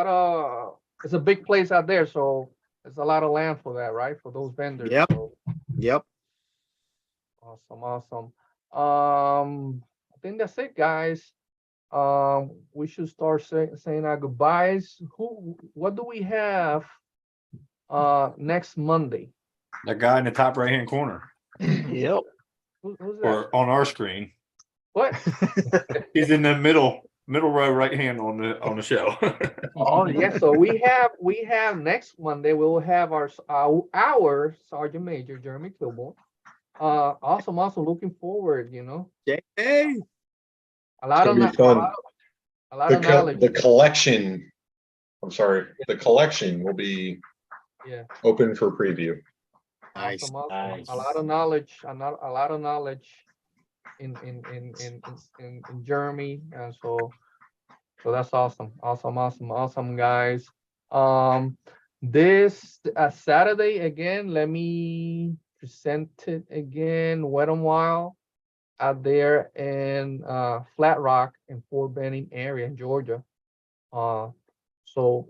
of. It's a big place out there, so there's a lot of land for that, right? For those vendors. Yep. So, Yep. awesome, awesome. I think that's it, guys. We should start saying our goodbyes. What do we have next Monday? That guy in the top right hand corner Yep. Who's that? or on our screen. What? He's in the middle row right hand on the show. Oh yeah, so we have next Monday we'll have our Sergeant Major Jeremy Kilborn. Awesome, looking forward, Hey. a lot of It's gonna be fun. a lot of knowledge. The collection, I'm sorry, the collection will be Yeah. open for preview. Nice. Awesome. Nice. A lot of knowledge, a lot of knowledge in Jeremy, and so that's awesome, guys. This Saturday again, let me present it again. Wet n Wild out there in Flat Rock in Fort Benning area in Georgia. So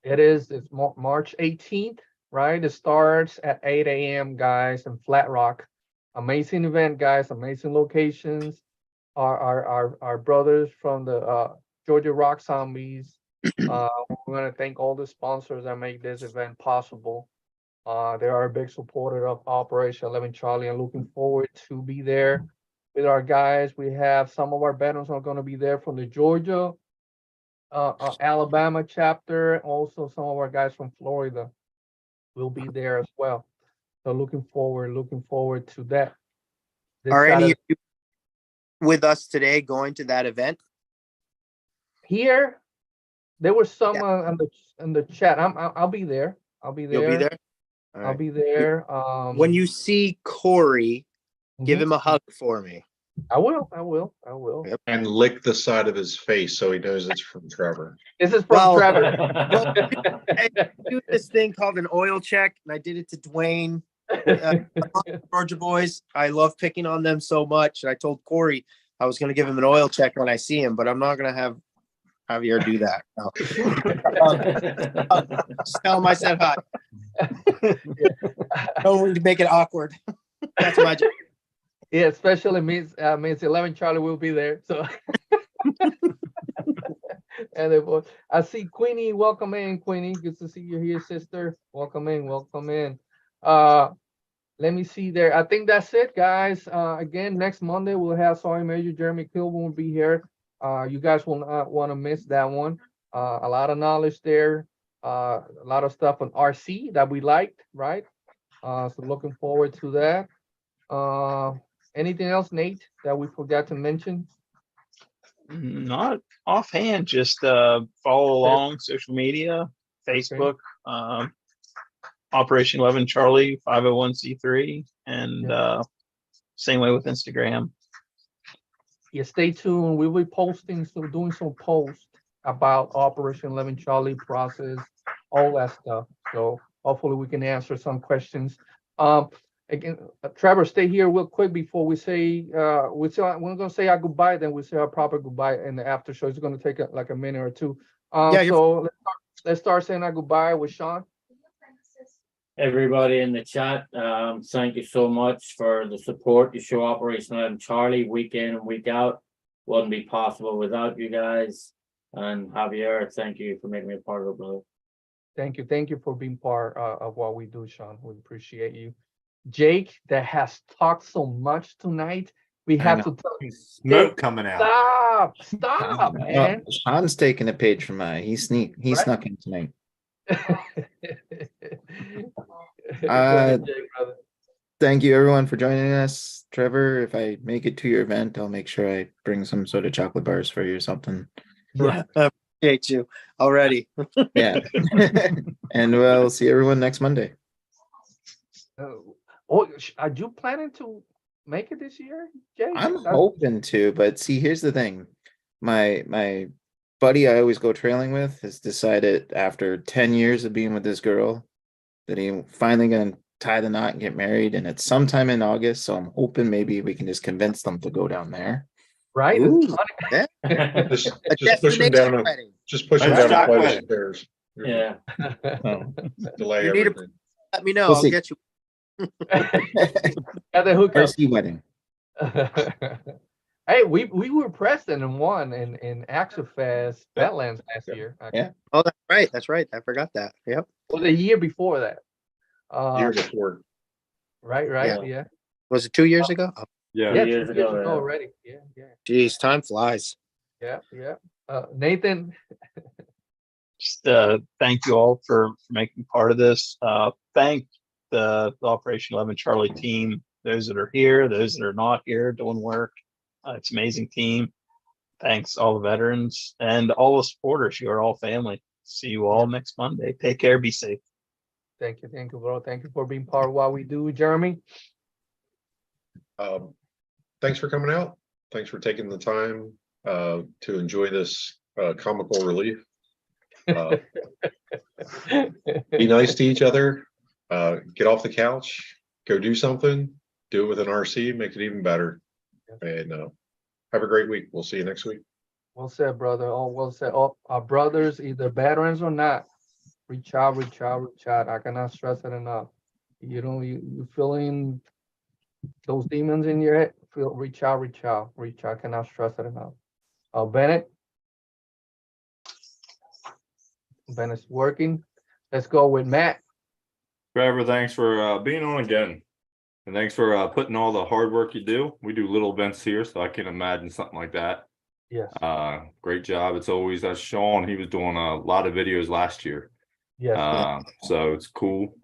it's March 18th, right? It starts at 8 a.m. guys in Flat Rock. Amazing event, guys, amazing locations. Our brothers from the Georgia Rock Zombies. We're gonna thank all the sponsors that make this event possible. They are a big supporter of Operation 11 Charlie, and looking forward to be there with our guys. We have some of our veterans are gonna be there from the Georgia, Alabama chapter. Also, some of our guys from Florida will be there as well. So looking forward to that. This Are any Saturday. of you with us today going to that event? Here, there was some Yeah. in the chat. I'll be there. I'll be there. You'll be there? All I'll right. be there. When you see Corey, give Mhm. him a hug for me. I will. Yep. And lick the side of his face so he knows it's from Trevor. This is from Well- Trevor. I do this thing called an oil check, and I did it to Dwayne. Georgia boys, I love picking on them so much. And I told Corey I was going to give him an oil check when I see him, but I'm not going to have Javier do that. No. Just tell him I said hi. Don't to make it awkward. That's my job. Yeah, especially means 11 Charlie will be there. So and I see Queenie. Welcome in, Queenie. Good to see you here, sister. Welcome in. Let me see there. I think that's it, guys. Again, next Monday we'll have Sergeant Major Jeremy Kilborn will be here. You guys will not want to miss that one. A lot of knowledge there. A lot of stuff on RC that we liked, right? So looking forward to that. Anything else, Nate, that we forgot to mention? Not offhand, just follow along social media, Facebook, Operation 11 Charlie 501c3, and same way with Instagram. Yeah, stay tuned. We will be posting, doing some posts about Operation 11 Charlie process, all that stuff. So hopefully we can answer some questions. Again, Trevor, stay here real quick before we say we're gonna say our goodbye, then we say our proper goodbye in the after show. It's gonna take like a minute or two. Yeah, so let's start saying our goodbye with Sean. everybody in the chat. Thank you so much for the support you show Operation 11 Charlie week in and week out. Wouldn't be possible without you guys. And Javier, thank you for making me a part of it, brother. Thank you for being part of what we do, Sean. We appreciate you. Jake, that has talked so much tonight. We have to tell you, Smoke coming out. stop, man. Sean's taking a page from he Right? snuck in tonight. Go ahead, Jake, brother. Thank you everyone for joining us. Trevor, if I make it to your event, I'll make sure I bring some sort of chocolate bars for you or something. Yeah. I appreciate you already. Yeah. And we'll see everyone next Monday. Are you planning to make it this year, Jake? I'm hoping to, but see, here's the thing. My buddy I always go trailing with has decided after 10 years of being with this girl that he finally gonna tie the knot and get married, and it's sometime in August. So I'm hoping maybe we can just convince them to go down there. Right? Ooh, Just push them down. Just push them down a LedgeStock flight of wedding. stairs. Yeah. Delay You need a- everything. Let me know. We'll I'll see. get you. Got the hookup. RC wedding. Hey, we were present and won in Action Fest Badlands last year. Yeah. Oh, that's right. That's right. I forgot that. Yep. Well, the year before that. Year before. Right, yeah. Was it 2 years ago? Oh, Yeah. Yeah, 2 years years ago, ago yeah. already. Yeah. geez, time flies. Yeah. Nathan, Just thank you all for making part of this. Thank the Operation 11 Charlie team, those that are here, those that are not here doing work. It's an amazing team. Thanks all the veterans and all the supporters. You are all family. See you all next Monday. Take care. Be safe. thank you, bro. Thank you for being part of what we do, Jeremy. Thanks for coming out. Thanks for taking the time to enjoy this comical relief. Be nice to each other. Get off the couch. Go do something. Do it with an RC. Make it even better. And have a great week. We'll see you next week. Well said, brother. Oh, well said. Oh, our brothers, either veterans or not, reach out. I cannot stress it enough. You feeling those demons in your head? Reach out. I cannot stress it enough. Bennett's working. Let's go with Matt. Trevor, thanks for being on again. And thanks for putting all the hard work you do. We do little events here, so I can imagine something like that. Yes. Great job. It's always Sean. He was doing a lot of videos last year. Yes. So it's cool.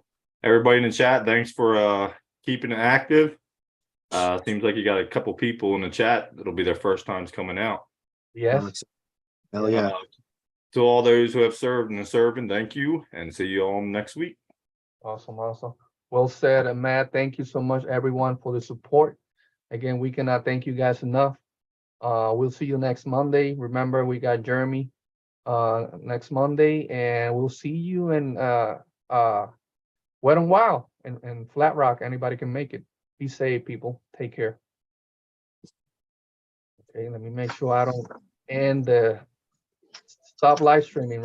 Everybody in the chat, thanks for keeping it active. Seems like you got a couple people in the chat that'll be their first times coming out. Yes. Hell yeah. To all those who have served and are serving, thank you, and see you all next week. Awesome. Well said, Matt. Thank you so much, everyone, for the support. Again, we cannot thank you guys enough. We'll see you next Monday. Remember, we got Jeremy next Monday, and we'll see you in Wet and Wild and Flat Rock. Anybody can make it. Be safe, people. Take care. Okay, let me make sure I don't end the stop live streaming, right?